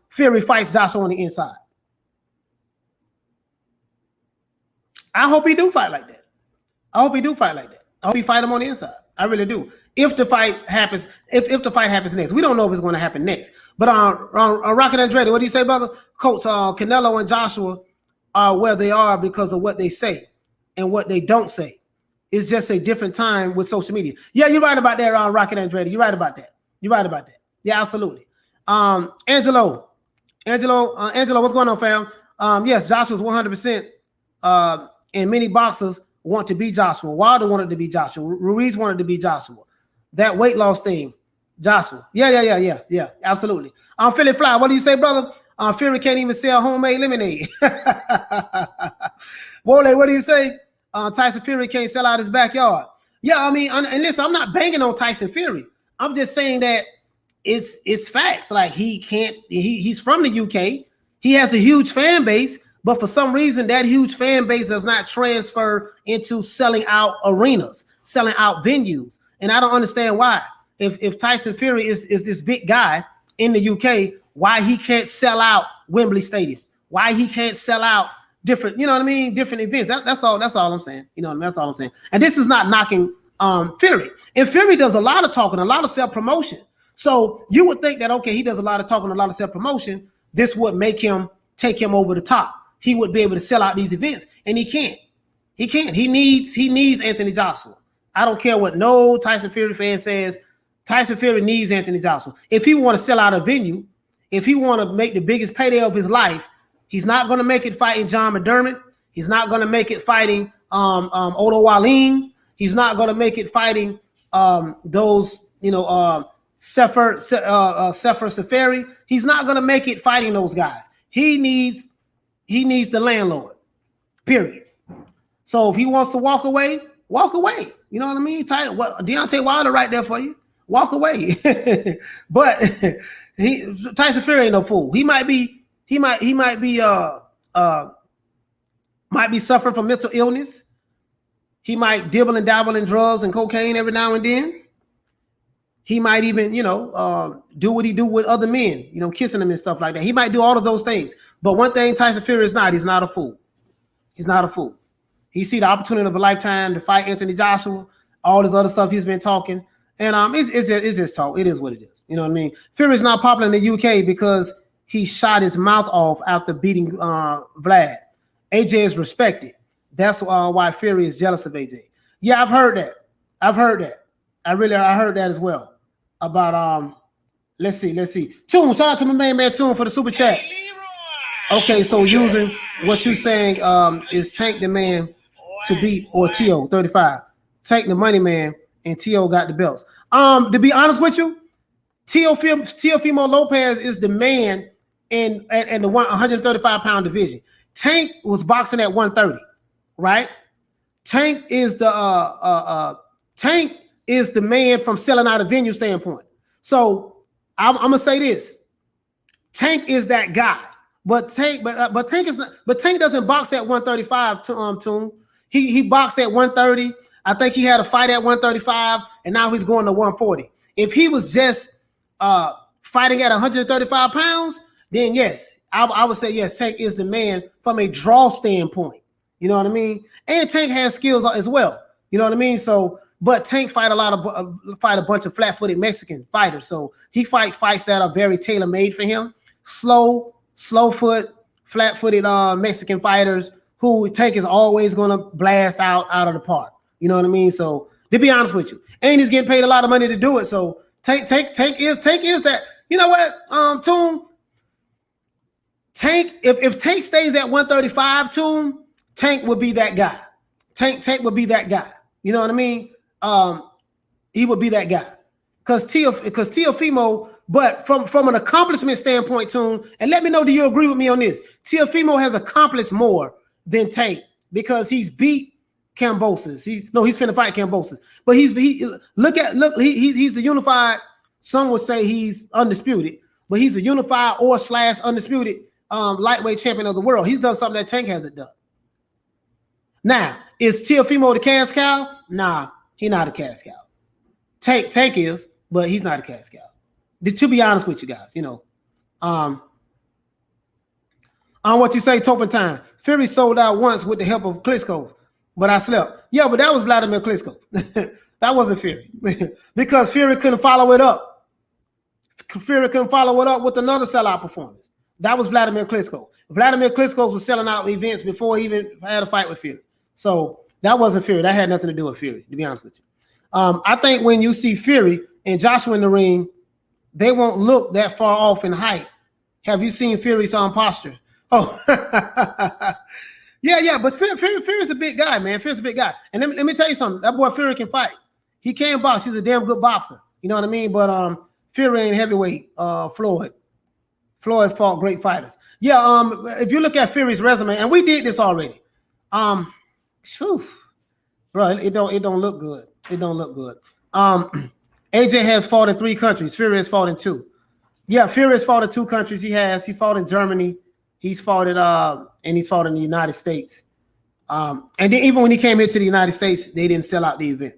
Fury fights Joshua on the inside. I hope he do fight like that. I hope he fight him on the inside. I really do. If the fight happens, if the fight happens next, we don't know if it's going to happen next. But on Rocket Andrade, what do you say, brother? Coach, Canelo and Joshua are where they are because of what they say and what they don't say. It's just a different time with social media. Yeah, you're right about that, Rocket Andrade. You're right about that. Yeah, absolutely. Angelo, what's going on, fam? Yes, Joshua's 100%. And many boxers want to be Joshua. Wilder wanted to be Joshua. Ruiz wanted to be Joshua. That weight loss thing, Joshua. Yeah, absolutely. Philly Fly, what do you say, brother? Fury can't even sell homemade lemonade. Wole, what do you say? Tyson Fury can't sell out his backyard. Yeah, I mean, and listen, I'm not banging on Tyson Fury. I'm just saying that it's facts. Like he's from the UK. He has a huge fan base, but for some reason that huge fan base does not transfer into selling out arenas, selling out venues. And I don't understand why. If Tyson Fury is this big guy in the UK, why he can't sell out Wembley Stadium? Why he can't sell out different, you know what I mean? Different events. That's all I'm saying. You know, that's all I'm saying. And this is not knocking Fury. And Fury does a lot of talking, a lot of self-promotion. So you would think that, okay, he does a lot of talking, a lot of self-promotion. This would make him take him over the top. He would be able to sell out these events, and he can't. He needs Anthony Joshua. I don't care what no Tyson Fury fan says. Tyson Fury needs Anthony Joshua. If he want to sell out a venue, if he want to make the biggest payday of his life, he's not going to make it fighting John McDermott. He's not going to make it fighting Odo Wallin. He's not going to make it fighting those, Sefer Safari. He's not going to make it fighting those guys. He needs the landlord, period. So if he wants to walk away, walk away. You know what I mean? Deontay Wilder right there for you. Walk away. But Tyson Fury ain't no fool. He might be suffering from mental illness. He might dibble and dabble in drugs and cocaine every now and then. He might even, do what he do with other men, kissing them and stuff like that. He might do all of those things. But one thing Tyson Fury is not, he's not a fool. He's not a fool. He see the opportunity of a lifetime to fight Anthony Joshua, all this other stuff he's been talking. And it's just talk. It is what it is. You know what I mean? Fury's not popular in the UK because he shot his mouth off after beating Vlad. AJ is respected. That's why Fury is jealous of AJ. Yeah, I've heard that. I heard that as well. About let's see. Toon, shout out to my man Toon for the super chat. Okay, so using what you're saying is Tank the man to beat or T.O. 35. Tank the money man and T.O. got the belts. To be honest with you, Teofimo Lopez is the man in the 135-pound division. Tank was boxing at 130, right? Tank is the man from selling out a venue standpoint. So I'm gonna say this: Tank is that guy, but Tank doesn't box at 135. Toon. He boxed at 130. I think he had a fight at 135, and now he's going to 140. If he was just fighting at 135 pounds, then yes, I would say yes, Tank is the man from a draw standpoint. You know what I mean? And Tank has skills as well. You know what I mean? So, but Tank fight a bunch of flat-footed Mexican fighters. So he fights that are very tailor-made for him. Slow foot, flat-footed Mexican fighters who Tank is always gonna blast out of the park. You know what I mean? So to be honest with you, and he's getting paid a lot of money to do it. So Tank is that. You know what, Toon? Tank, if Tank stays at 135, Toon, Tank would be that guy. Tank would be that guy. You know what I mean? He would be that guy. Because Teofimo, but from an accomplishment standpoint, Toon, and let me know, do you agree with me on this? Teofimo has accomplished more than Tank because he's beat Kambosos. He's finna fight Kambosos. But he's the unified. Some would say he's undisputed, but he's a unified or / undisputed lightweight champion of the world. He's done something that Tank hasn't done. Now, is Teofimo the cash cow? Nah, he's not a cash cow. Tank is, but he's not a cash cow. To be honest with you guys, you know. On what you say, Topin time. Fury sold out once with the help of Klitschko, but I slept. Yeah, but that was Vladimir Klitschko. That wasn't Fury. Because Fury couldn't follow it up. Fury couldn't follow it up with another sellout performance. That was Vladimir Klitschko. Vladimir Klitschko was selling out events before he even had a fight with Fury. So that wasn't Fury. That had nothing to do with Fury, to be honest with you. I think when you see Fury and Joshua in the ring, they won't look that far off in height. Have you seen Fury's posture? Oh, yeah. But Fury's a big guy, man. Fury's a big guy. And let me tell you something. That boy Fury can fight. He can box. He's a damn good boxer. You know what I mean? But Fury ain't heavyweight. Floyd fought great fighters. Yeah. If you look at Fury's resume, and we did this already. Bro, it don't look good. It don't look good. AJ has fought in 3 countries. Fury has fought in 2. Yeah, Fury has fought in 2 countries. He fought in Germany. He's fought in and he's fought in the United States. And then even when he came here to the United States, they didn't sell out the event.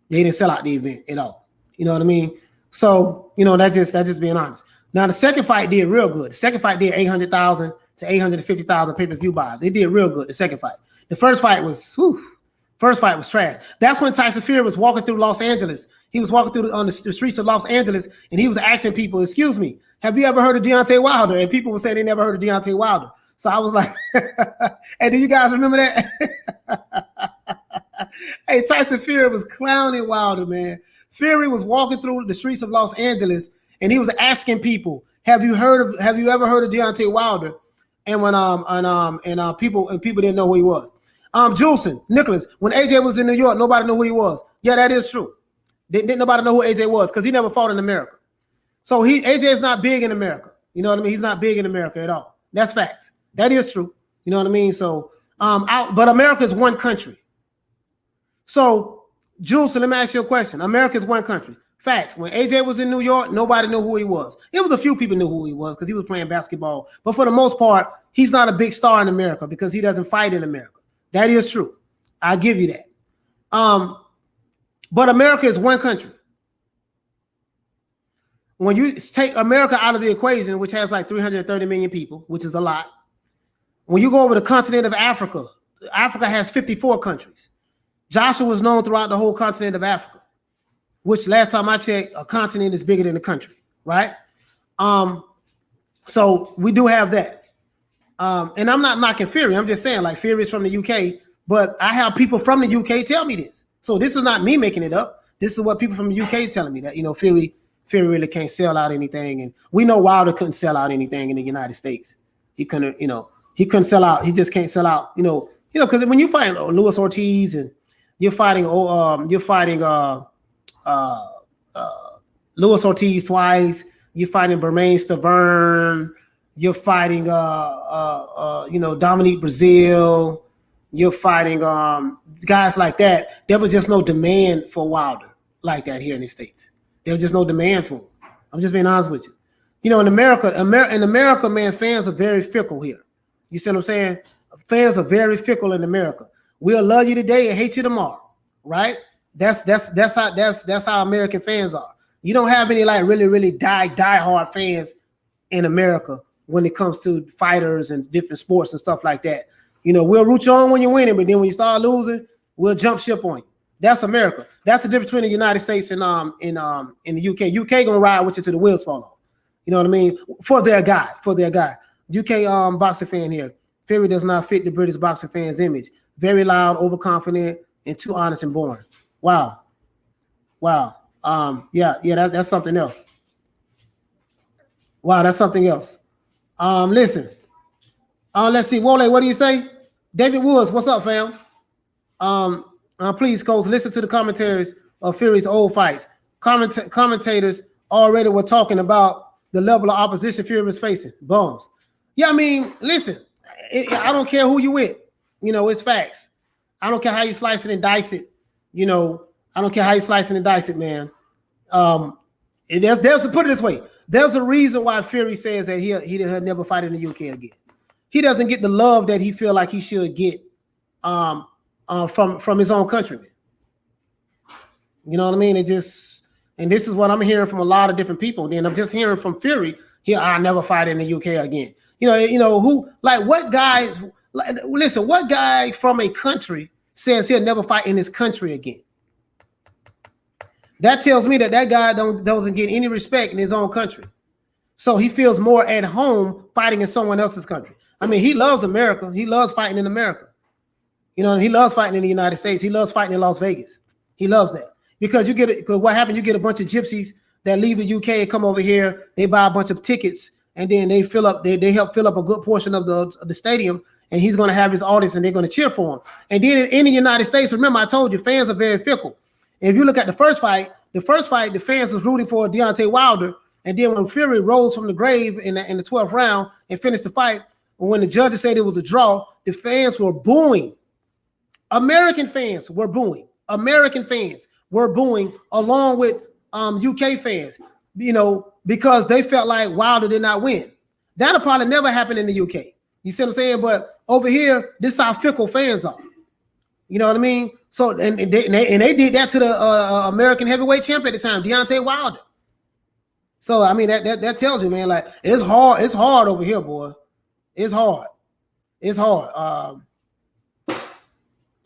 They didn't sell out the event at all. You know what I mean? So, you know, that just being honest. Now the second fight did real good. The second fight did 800,000 to 850,000 pay-per-view buys. It did real good. The second fight. The first fight was trash. That's when Tyson Fury was walking through Los Angeles. He was walking through on the streets of Los Angeles, and he was asking people, "Excuse me, have you ever heard of Deontay Wilder?" And people would say they never heard of Deontay Wilder. So I was like, "Hey, do you guys remember that?" Hey, Tyson Fury was clowning Wilder, man. Fury was walking through the streets of Los Angeles, and he was asking people, "Have you ever heard of Deontay Wilder?" And when people didn't know who he was. Juleson, Nicholas, when AJ was in New York, nobody knew who he was. Yeah, that is true. Didn't nobody know who AJ was because he never fought in America. So AJ is not big in America. You know what I mean? He's not big in America at all. That's facts. That is true. You know what I mean? So, but America is one country. So, Juleson, let me ask you a question. America is one country. Facts. When AJ was in New York, nobody knew who he was. It was a few people knew who he was because he was playing basketball. But for the most part, he's not a big star in America because he doesn't fight in America. That is true. I'll give you that. But America is one country. When you take America out of the equation, which has like 330 million people, which is a lot. When you go over the continent of Africa, Africa has 54 countries. Joshua was known throughout the whole continent of Africa, which last time I checked, a continent is bigger than a country, right? So we do have that. And I'm not knocking Fury. I'm just saying, like, Fury is from the UK, but I have people from the UK tell me this. So this is not me making it up. This is what people from the UK telling me, that, you know, Fury really can't sell out anything. And we know Wilder couldn't sell out anything in the United States. He couldn't sell out. He just can't sell out, because when you fight Luis Ortiz and you're fighting Luis Ortiz twice, you're fighting Bermain Stavern, you're fighting Dominique Brazil, you're fighting guys like that. There was just no demand for Wilder like that here in the States. There was just no demand for him. I'm just being honest with you. You know, in America, man, fans are very fickle here. You see what I'm saying? Fans are very fickle in America. We'll love you today and hate you tomorrow, right? That's how American fans are. You don't have any like really die hard fans in America when it comes to fighters and different sports and stuff like that. You know, we'll root you on when you're winning, but then when you start losing, we'll jump ship on you. That's America. That's the difference between the United States and in the UK. UK gonna ride with you till the wheels fall off. You know what I mean? For their guy. UK boxing fan here. Fury does not fit the British boxing fans' image. Very loud, overconfident, and too honest and boring. Wow. That's something else. Wow, that's something else. Listen. Let's see. Wole, what do you say? David Woods, what's up, fam? Please, coach, listen to the commentaries of Fury's old fights. Commentators already were talking about the level of opposition Fury was facing. Bums. Yeah, I mean, listen, I don't care who you with. You know, it's facts. I don't care how you slice it and dice it. You know, I don't care how you slice it and dice it, man. There's put it this way. There's a reason why Fury says that he'll never fight in the UK again. He doesn't get the love that he feel like he should get from his own countrymen. You know what I mean? And this is what I'm hearing from a lot of different people. Then I'm just hearing from Fury here. I'll never fight in the UK again. You know who? Like what guy? Listen, what guy from a country says he'll never fight in his country again? That tells me that guy doesn't get any respect in his own country. So he feels more at home fighting in someone else's country. I mean, he loves America. He loves fighting in America. You know, he loves fighting in the United States. He loves fighting in Las Vegas. He loves that because because what happened? You get a bunch of gypsies that leave the UK and come over here. They buy a bunch of tickets and then they fill up. They help fill up a good portion of the stadium. And he's going to have his audience and they're going to cheer for him. And then in the United States, remember I told you, fans are very fickle. If you look at the first fight, the fans was rooting for Deontay Wilder. And then when Fury rose from the grave in the 12th round and finished the fight, when the judges said it was a draw, the fans were booing. American fans were booing. Along with UK fans, you know, because they felt like Wilder did not win. That'll probably never happen in the UK. You see what I'm saying? But over here, this is how fickle fans are. You know what I mean? So and they did that to the American heavyweight champ at the time, Deontay Wilder. So I mean that tells you, man, like it's hard over here, boy. It's hard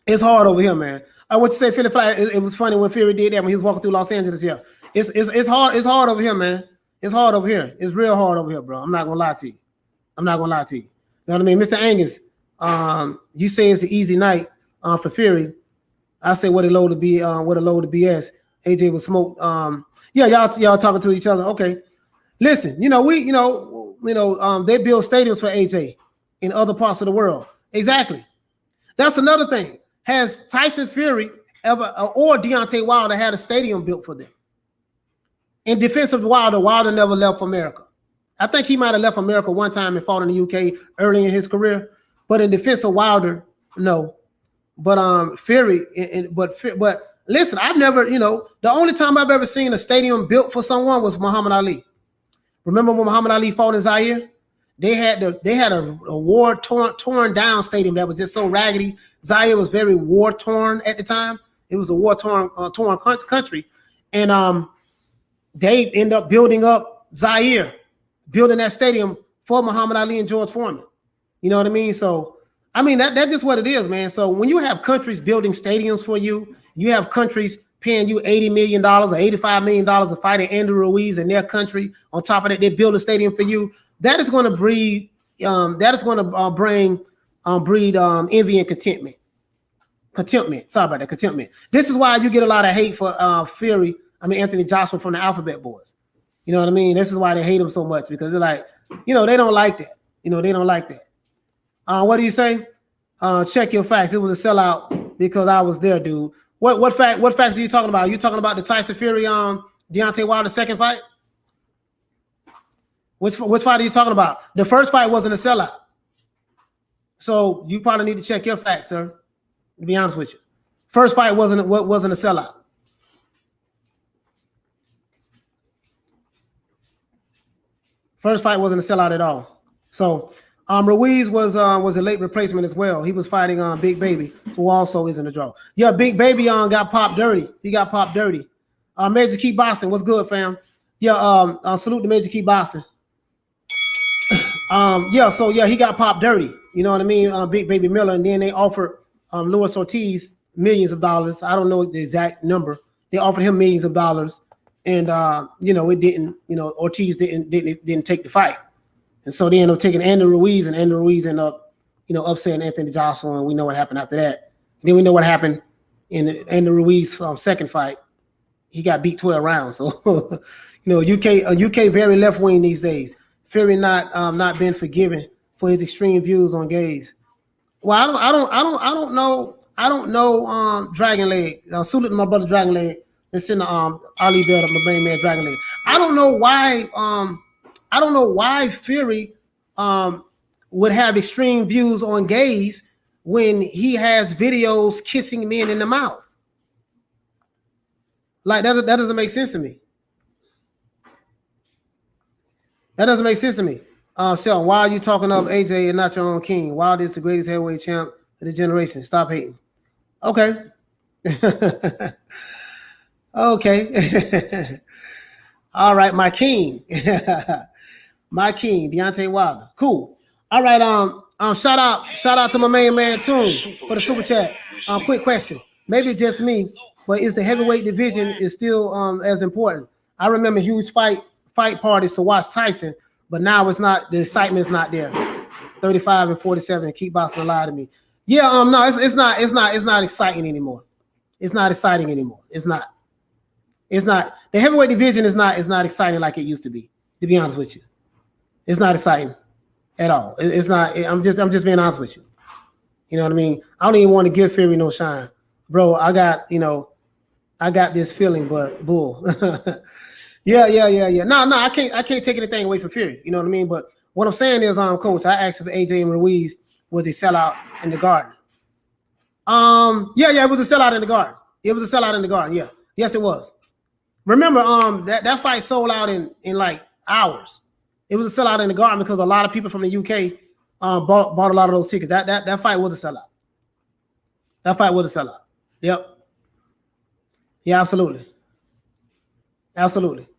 over here, man. I want to say Philly Fly. It was funny when Fury did that when he was walking through Los Angeles. Yeah, it's hard over here, man. It's hard over here. It's real hard over here, bro. I'm not gonna lie to you. You know what I mean, Mr. Angus? You say it's an easy night for Fury. I say what a load of BS. AJ was smoked. Yeah, y'all talking to each other. Okay. Listen, they build stadiums for AJ in other parts of the world. Exactly. That's another thing. Has Tyson Fury ever or Deontay Wilder had a stadium built for them? In defense of Wilder never left America. I think he might have left America one time and fought in the UK early in his career, but in defense of Wilder, no. But Fury, but listen, I've never, the only time I've ever seen a stadium built for someone was Muhammad Ali. Remember when Muhammad Ali fought in Zaire? They had a war torn down stadium that was just so raggedy. Zaire was very war torn at the time. It was a war torn country, and they end up building up Zaire, building that stadium for Muhammad Ali and George Foreman. You know what I mean? So I mean that's just what it is, man. So when you have countries building stadiums for you, you have countries paying you $80 million or $85 million to fight in Andrew Ruiz in their country. On top of that, they build a stadium for you. That is going to breed. Breed envy and contentment. Sorry about that. Contentment. This is why you get a lot of hate for Anthony Joshua from the Alphabet Boys. You know what I mean? This is why they hate him so much, because they're like, they don't like that. They don't like that. What do you say? Check your facts. It was a sellout because I was there, dude. What facts are you talking about? Are you talking about the Tyson Fury Deontay Wilder second fight? Which fight are you talking about? The first fight wasn't a sellout. So you probably need to check your facts, sir. To be honest with you. First fight wasn't a sellout. First fight wasn't a sellout at all. So Ruiz was a late replacement as well. He was fighting Big Baby, who also isn't a draw. Yeah, Big Baby got popped dirty. He got popped dirty. Major Key Boxing, what's good, fam? Yeah, salute to Major Key Boxing. Yeah, so yeah, he got popped dirty. You know what I mean? Big Baby Miller, and then they offered Luis Ortiz millions of dollars. I don't know the exact number. They offered him millions of dollars, and you know, it didn't. You know, Ortiz didn't take the fight, and so they ended up taking Andy Ruiz, and Andy Ruiz ended up, you know, upsetting Anthony Joshua, and we know what happened after that. And then we know what happened in Andy Ruiz second fight. He got beat 12 rounds. So you know, UK very left wing these days. Fury not been forgiven for his extreme views on gays. Well, I don't know Dragon Leg. Salute to my brother Dragon Leg. It's in the Ali Bell of my brain man Dragon Leg. I don't know why Fury would have extreme views on gays when he has videos kissing men in the mouth. Like that doesn't make sense to me. That doesn't make sense to me. Shelton, why are you talking up AJ and not your own king? Wilder is the greatest heavyweight champ of the generation. Stop hating. Okay. Okay. All right, my king. My king, Deontay Wilder. Cool. All right. Shout out to my main man Toon for the super chat. Quick question. Maybe just me, but is the heavyweight division is still as important? I remember huge fight parties to watch Tyson, but now it's not. The excitement's not there. 35 and 47. Keep boxing alive to me. Yeah. No, it's not exciting anymore. It's not exciting anymore. It's not. The heavyweight division is not exciting like it used to be. To be honest with you, it's not exciting at all. It's not. I'm just being honest with you. You know what I mean? I don't even want to give Fury no shine, bro. I got this feeling, but bull. Yeah. No, I can't take anything away from Fury. You know what I mean? But what I'm saying is, coach, I asked if AJ and Ruiz was a sellout in the Garden. Yeah, it was a sellout in the Garden. It was a sellout in the Garden. Yeah, yes, it was. Remember, that fight sold out in like hours. It was a sellout in the Garden because a lot of people from the UK bought a lot of those tickets. That fight was a sellout. That fight was a sellout. Yep. Yeah, absolutely.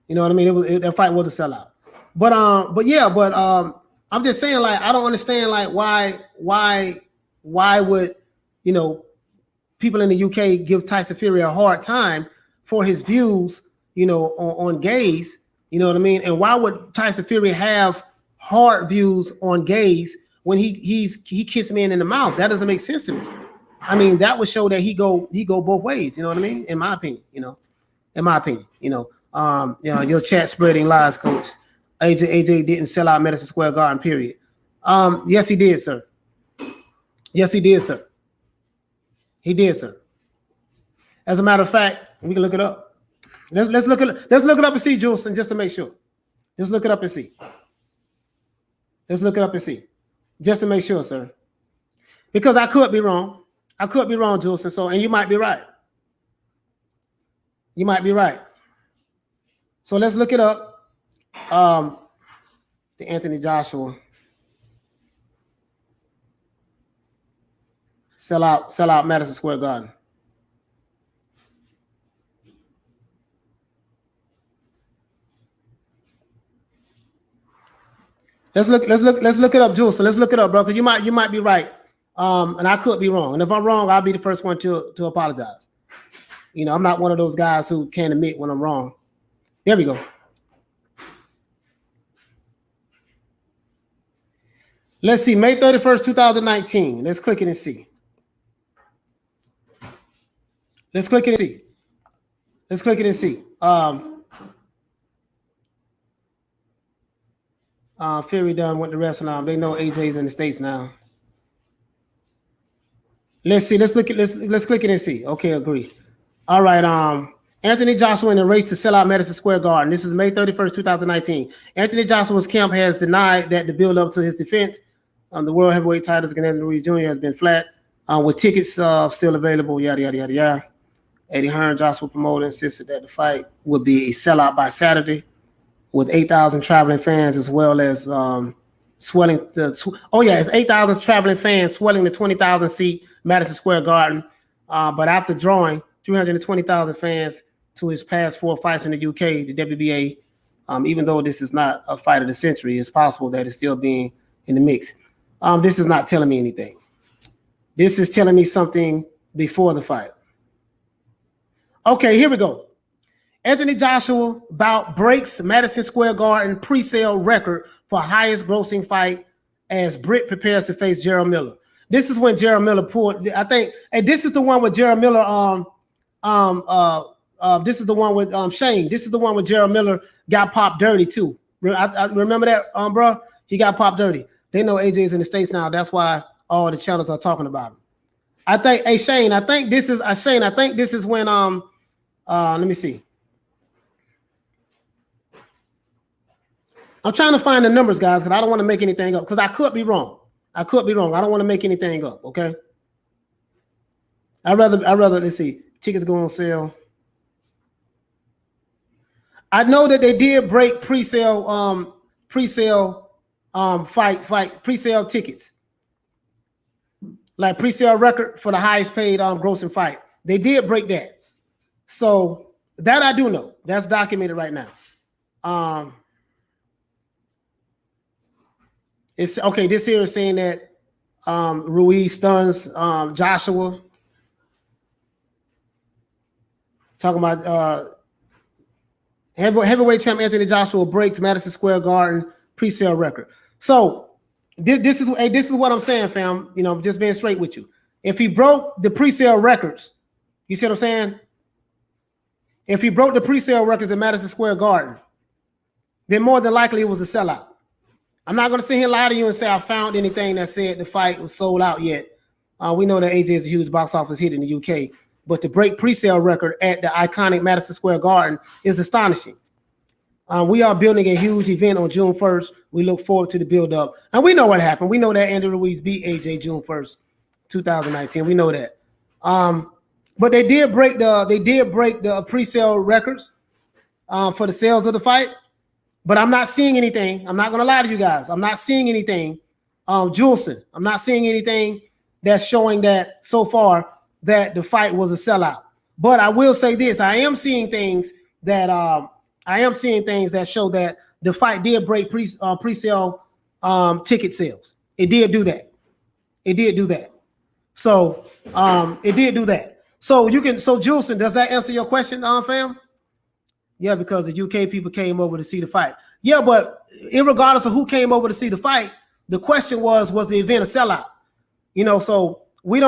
You know what I mean? That fight was a sellout. But I'm just saying, like, I don't understand, like, why would, you know, people in the UK give Tyson Fury a hard time for his views, you know, on gays, you know what I mean? And why would Tyson Fury have hard views on gays when he kissed men in the mouth? That doesn't make sense to me. I mean, that would show that he go both ways, you know what I mean? In my opinion, you know. Your chat spreading lies, coach. AJ didn't sell out Madison Square Garden, period. Yes, he did, sir. Yes, he did, sir. He did, sir. As a matter of fact, we can look it up. Let's look it up and see, Jules, just to make sure. Just look it up and see. Let's look it up and see. Just to make sure, sir. Because I could be wrong. I could be wrong, Jules, and you might be right. You might be right. So let's look it up. The Anthony Joshua sell out Madison Square Garden. Let's look it up, Jules. So let's look it up, bro. Because you might be right. And I could be wrong. And if I'm wrong, I'll be the first one to apologize. You know, I'm not one of those guys who can't admit when I'm wrong. There we go. Let's see, May 31st, 2019. Let's click it and see. Let's click it and see. Fury done with the rest of them. They know AJ's in the States now. Let's see. Let's click it and see. Okay, agree. All right. Anthony Joshua in the race to sell out Madison Square Garden. This is May 31st, 2019. Anthony Joshua's camp has denied that the build up to his defense, the world heavyweight titles against Anthony Ruiz Jr. has been flat, with tickets still available. Yada yada yada yada. Eddie Hearn, Joshua promoter, insisted that the fight would be a sellout by Saturday, with 8,000 traveling fans as well as swelling the. It's 8,000 traveling fans swelling the 20,000 seat Madison Square Garden. But after drawing 320,000 fans to his past 4 fights in the UK, the WBA Even though this is not a fight of the century, it's possible that it's still being in the mix. This is not telling me anything. This is telling me something before the fight. Okay, here we go. Anthony Joshua bout breaks Madison Square Garden pre-sale record for highest grossing fight as Britt prepares to face Gerald Miller. This is when Gerald Miller pulled, I think, and this is the one with Gerald Miller. This is the one with Shane. This is the one with Gerald Miller got popped dirty too. I remember that, bro. He got popped dirty. They know AJ's in the States now. That's why all the channels are talking about him. I think, hey Shane, I think this is when let me see. I'm trying to find the numbers, guys, because I don't want to make anything up. Because I could be wrong. I don't want to make anything up. Okay. I'd rather let's see. Tickets go on sale. I know that they did break pre-sale pre-sale tickets. Like pre-sale record for the highest paid grossing fight. They did break that. So that I do know. That's documented right now. It's okay. This here is saying that Ruiz stuns Joshua. Talking about heavyweight champ Anthony Joshua breaks Madison Square Garden pre-sale record. So this is what I'm saying, fam. You know, just being straight with you. If he broke the pre-sale records, you see what I'm saying? If he broke the pre-sale records at Madison Square Garden, then more than likely it was a sellout. I'm not going to sit here and lie to you and say I found anything that said the fight was sold out yet. We know that AJ is a huge box office hit in the UK, but to break pre-sale record at the iconic Madison Square Garden is astonishing. We are building a huge event on June 1st. We look forward to the build-up. And we know what happened. We know that Andy Ruiz beat AJ June 1st, 2019. We know that. But they did break the pre-sale records for the sales of the fight. But I'm not seeing anything. I'm not going to lie to you guys. I'm not seeing anything. Julson, I'm not seeing anything that's showing that so far that the fight was a sellout. But I will say this. I am seeing things that show that the fight did break pre-sale ticket sales. It did do that. So it did do that. So Julson, does that answer your question, fam? Yeah, because the UK people came over to see the fight. Yeah, but irregardless of who came over to see the fight, the question was the event a sellout? You know, so we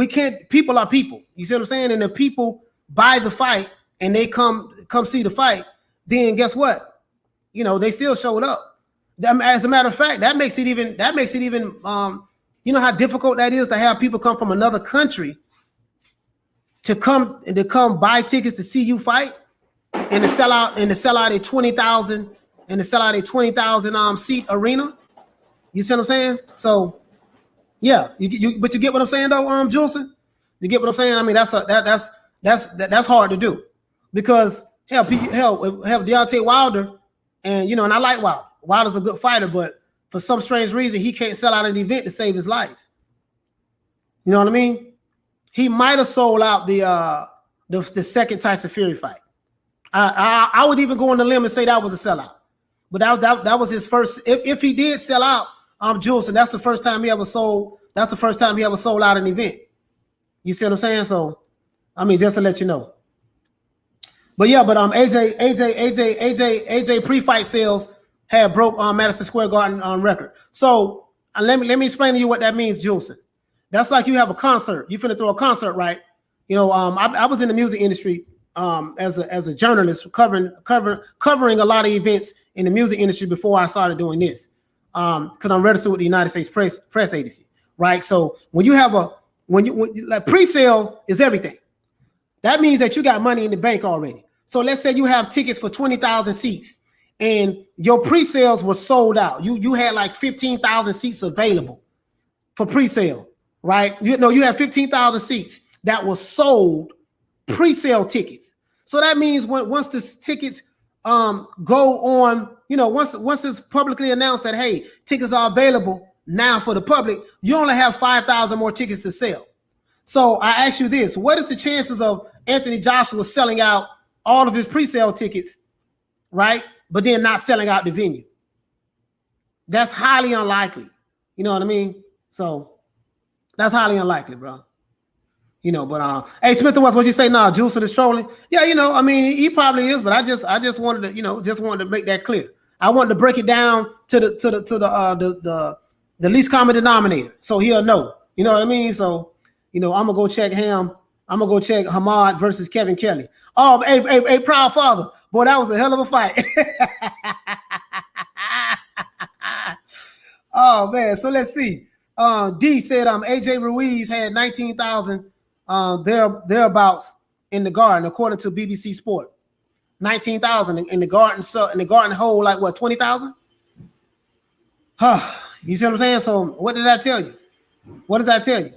can't, people are people. You see what I'm saying? And if people buy the fight and they come see the fight, then guess what? You know, they still showed up. As a matter of fact, that makes it even, you know how difficult that is to have people come from another country to come buy tickets to see you fight. And to sell out a 20,000 seat arena. You see what I'm saying? So yeah, but you get what I'm saying though, Julson? You get what I'm saying? I mean, that's hard to do because hell, Deontay Wilder, and you know, and I like Wilder. Wilder's a good fighter, but for some strange reason, he can't sell out an event to save his life. You know what I mean? He might have sold out the second Tyson Fury fight. I would even go on the limb and say that was a sellout, but that was his first. If he did sell out, Julson, that's the first time he ever sold. That's the first time he ever sold out an event. You see what I'm saying? So, I mean, just to let you know. But yeah, but AJ pre-fight sales had broke Madison Square Garden record. So let me explain to you what that means, Julson. That's like you have a concert. You finna throw a concert, right? You know, I was in the music industry. As a journalist covering a lot of events in the music industry before I started doing this, because I'm registered with the United States Press Agency, right? So when you have like pre-sale is everything. That means that you got money in the bank already. So let's say you have tickets for 20,000 seats, and your pre-sales was sold out. You had like 15,000 seats available for pre-sale, right? You have 15,000 seats that was sold. Pre-sale tickets. So that means once the tickets go on, you know, once it's publicly announced that hey, tickets are available now for the public, you only have 5,000 more tickets to sell. So I ask you this: what is the chances of Anthony Joshua selling out all of his pre-sale tickets, right, but then not selling out the venue. That's highly unlikely. You know what I mean? So that's highly unlikely, bro. You know, but hey, Smith and West, what you say now? Juice is trolling? Yeah, you know, I mean, he probably is, but I just wanted to, you know, wanted to make that clear. I wanted to break it down to the least common denominator, so he'll know. You know what I mean? So, you know, I'm gonna go check him. I'm gonna go check Hamad versus Kevin Kelly. Oh, hey, Proud Father, boy, that was a hell of a fight. Oh man, so let's see. D said AJ Ruiz had 19,000 thereabouts in the Garden, according to BBC Sport. 19,000 in the Garden. So in the Garden hold like what, 20,000? You see what I'm saying? So what did I tell you? What does that tell you?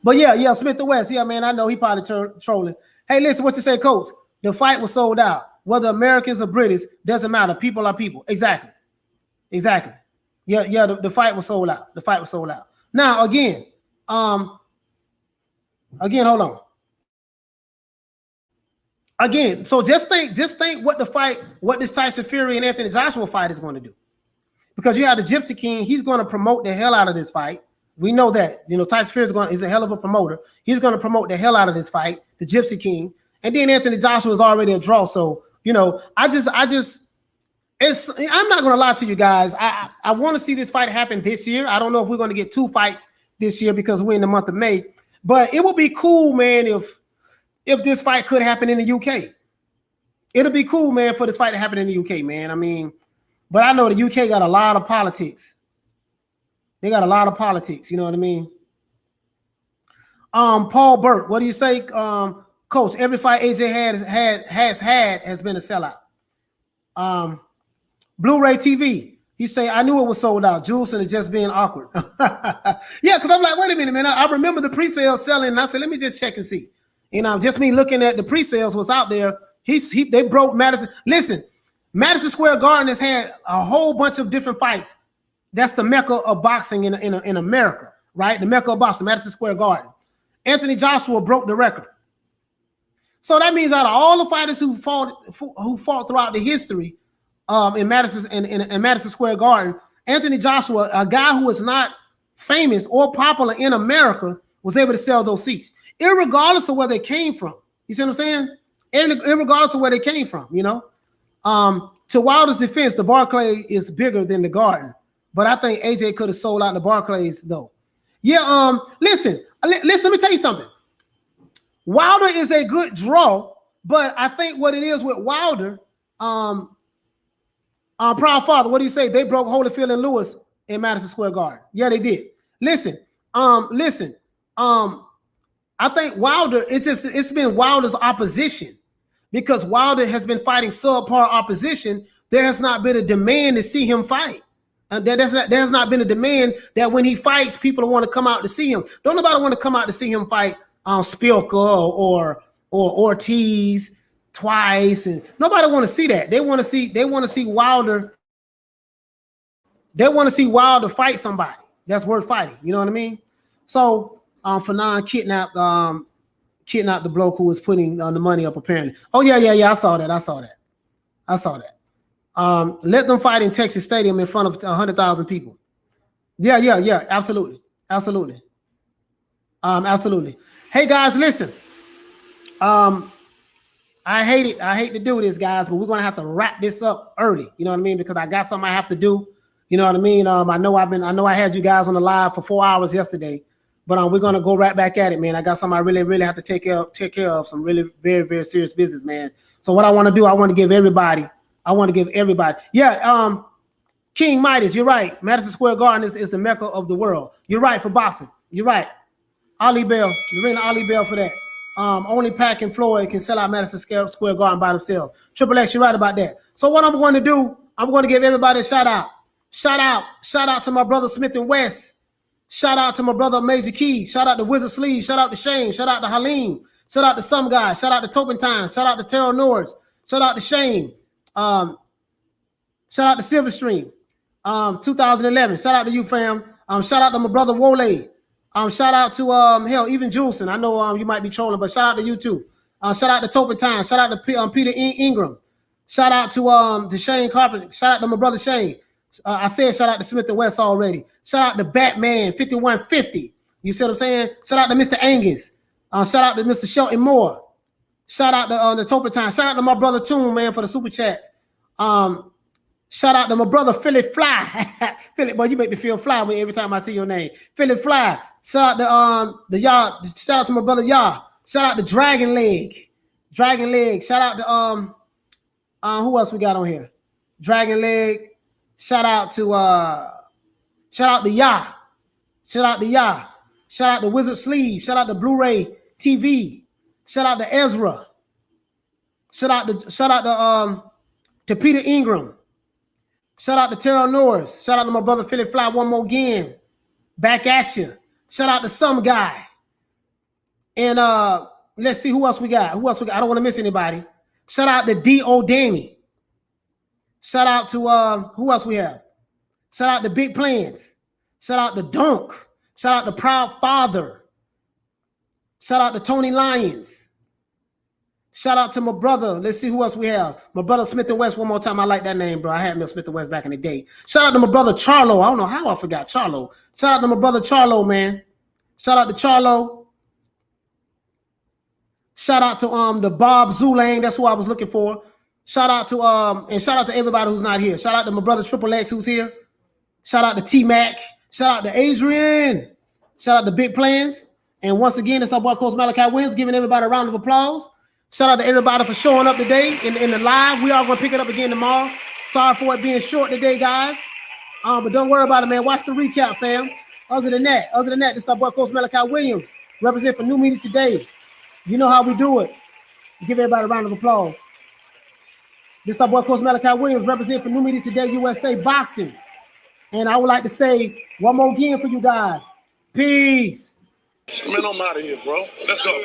But yeah, Smith and West. Yeah, man, I know he probably trolling. Hey, listen, what you say, Coach? The fight was sold out. Whether Americans or British, doesn't matter. People are people. Exactly. Yeah, the fight was sold out. The fight was sold out. Now, again, hold on. Again, so just think what this Tyson Fury and Anthony Joshua fight is going to do. Because you have the Gypsy King, he's going to promote the hell out of this fight. We know that. You know, Tyson Fury is a hell of a promoter. He's going to promote the hell out of this fight, the Gypsy King. And then Anthony Joshua is already a draw. So, you know, I'm not going to lie to you guys. I want to see this fight happen this year. I don't know if we're going to get 2 fights this year because we're in the month of May. But it would be cool, man, if this fight could happen in the UK. It'll be cool, man, for this fight to happen in the UK, man. I mean, but I know the UK got a lot of politics. They got a lot of politics, you know what I mean? Paul Burke, what do you say, Coach? Every fight AJ has been a sellout. Blu-ray TV, he say, I knew it was sold out. Jules and it just being awkward. Yeah, because I'm like, wait a minute, man. I remember the pre-sale selling, and I said, let me just check and see. You know, just me looking at the pre-sales was out there. They broke Madison. Listen, Madison Square Garden has had a whole bunch of different fights. That's the mecca of boxing in America, right? The mecca of boxing, Madison Square Garden. Anthony Joshua broke the record. So that means out of all the fighters who fought throughout the history in Madison Square Garden, Anthony Joshua, a guy who is not famous or popular in America, was able to sell those seats, irregardless of where they came from. You see what I'm saying? Irregardless of where they came from, you know. To Wilder's defense, the Barclays is bigger than the Garden, but I think AJ could have sold out the Barclays though. Yeah. Listen. Let me tell you something. Wilder is a good draw, but I think what it is with Wilder, Proud Father, what do you say? They broke Holyfield and Lewis in Madison Square Garden. Yeah, they did. Listen. I think Wilder, it's been Wilder's opposition, because Wilder has been fighting subpar opposition. There has not been a demand to see him fight. There has not been a demand that when he fights, people want to come out to see him. Don't nobody want to come out to see him fight Spilka or Ortiz twice, and nobody want to see that. They want to see Wilder. They want to see Wilder fight somebody that's worth fighting. You know what I mean? So Fanon kidnapped the bloke who was putting the money up apparently. Oh yeah. I saw that. Let them fight in Texas Stadium in front of 100,000 people. Yeah. Absolutely. Hey guys, listen. I hate to do this, guys, but we're gonna have to wrap this up early. You know what I mean? Because I got something I have to do. You know what I mean? I know I had you guys on the live for 4 hours yesterday, but we're gonna go right back at it, man. I got something I really have to take care of, some really very, very serious business, man. So what I want to do, I want to give everybody. Yeah, King Midas, you're right. Madison Square Garden is the mecca of the world. You're right for boxing. You're right. Ali Bell, Lorena Ali Bell for that. Only Pac and Floyd can sell out Madison Square Garden by themselves. Triple X, you're right about that. So what I'm going to do, I'm going to give everybody a shout out. Shout out to my brother Smith and West. Shout out to my brother Major Key. Shout out to Wizard Sleeve. Shout out to Shane. Shout out to Halim. Shout out to Some Guy. Shout out to Topentine. Shout out to Terrell Norris. Shout out to Shane. Shout out to Silverstream. 2011. Shout out to you, fam. Shout out to my brother Wole. Shout out to hell, even Julson. I know you might be trolling, but shout out to you too. Shout out to Topentine. Shout out to Peter Ingram. Shout out to Shane Carpenter. Shout out to my brother Shane. I said shout out to Smith and West already. Shout out to Batman 5150. You see what I'm saying? Shout out to Mr. Angus. Shout out to Mr. Shelton Moore. Shout out to the Toper Time. Shout out to my brother Toon, man, for the super chats. Shout out to my brother Philly Fly. Philly, boy, you make me feel fly every time I see your name. Philly Fly. Shout out to y'all. Shout out to my brother Y'all. Shout out to Dragon Leg. Dragon Leg. Shout out to who else we got on here? Dragon Leg. Shout out to Ya. Shout out to Ya. Shout out to Wizard Sleeve. Shout out to Blu-ray TV. Shout out to Ezra. Shout out to Peter Ingram. Shout out to Terrell Norris. Shout out to my brother Philly Fly one more again. Back at you. Shout out to some guy. And let's see who else we got. I don't want to miss anybody. Shout out to D.O. Danny. Shout out to who else we have? Shout out to Big Plans. Shout out to Dunk. Shout out to Proud Father. Shout out to Tony Lyons. Shout out to my brother. Let's see who else we have. My brother Smith and West. One more time. I like that name, bro. I had Mill Smith and West back in the day. Shout out to my brother Charlo. I don't know how I forgot Charlo. Shout out to my brother Charlo, man. Shout out to Charlo. Shout out to the Bob Zulang. That's who I was looking for. Shout out to and shout out to everybody who's not here. Shout out to my brother Triple X who's here. Shout out to T-Mac. Shout out to Adrian. Shout out to Big Plans. And once again, it's our boy Coach Malachi Williams giving everybody a round of applause. Shout out to everybody for showing up today in the live. We are going to pick it up again tomorrow. Sorry for it being short today, guys. But don't worry about it, man. Watch the recap, fam. Other than that, this is our boy Coach Malachi Williams. Represent for New Media Today. You know how we do it. Give everybody a round of applause. This is our boy Coach Malachi Williams. Represent for New Media Today, USA Boxing. And I would like to say one more again for you guys. Peace. Man, I'm out of here, bro. Let's go.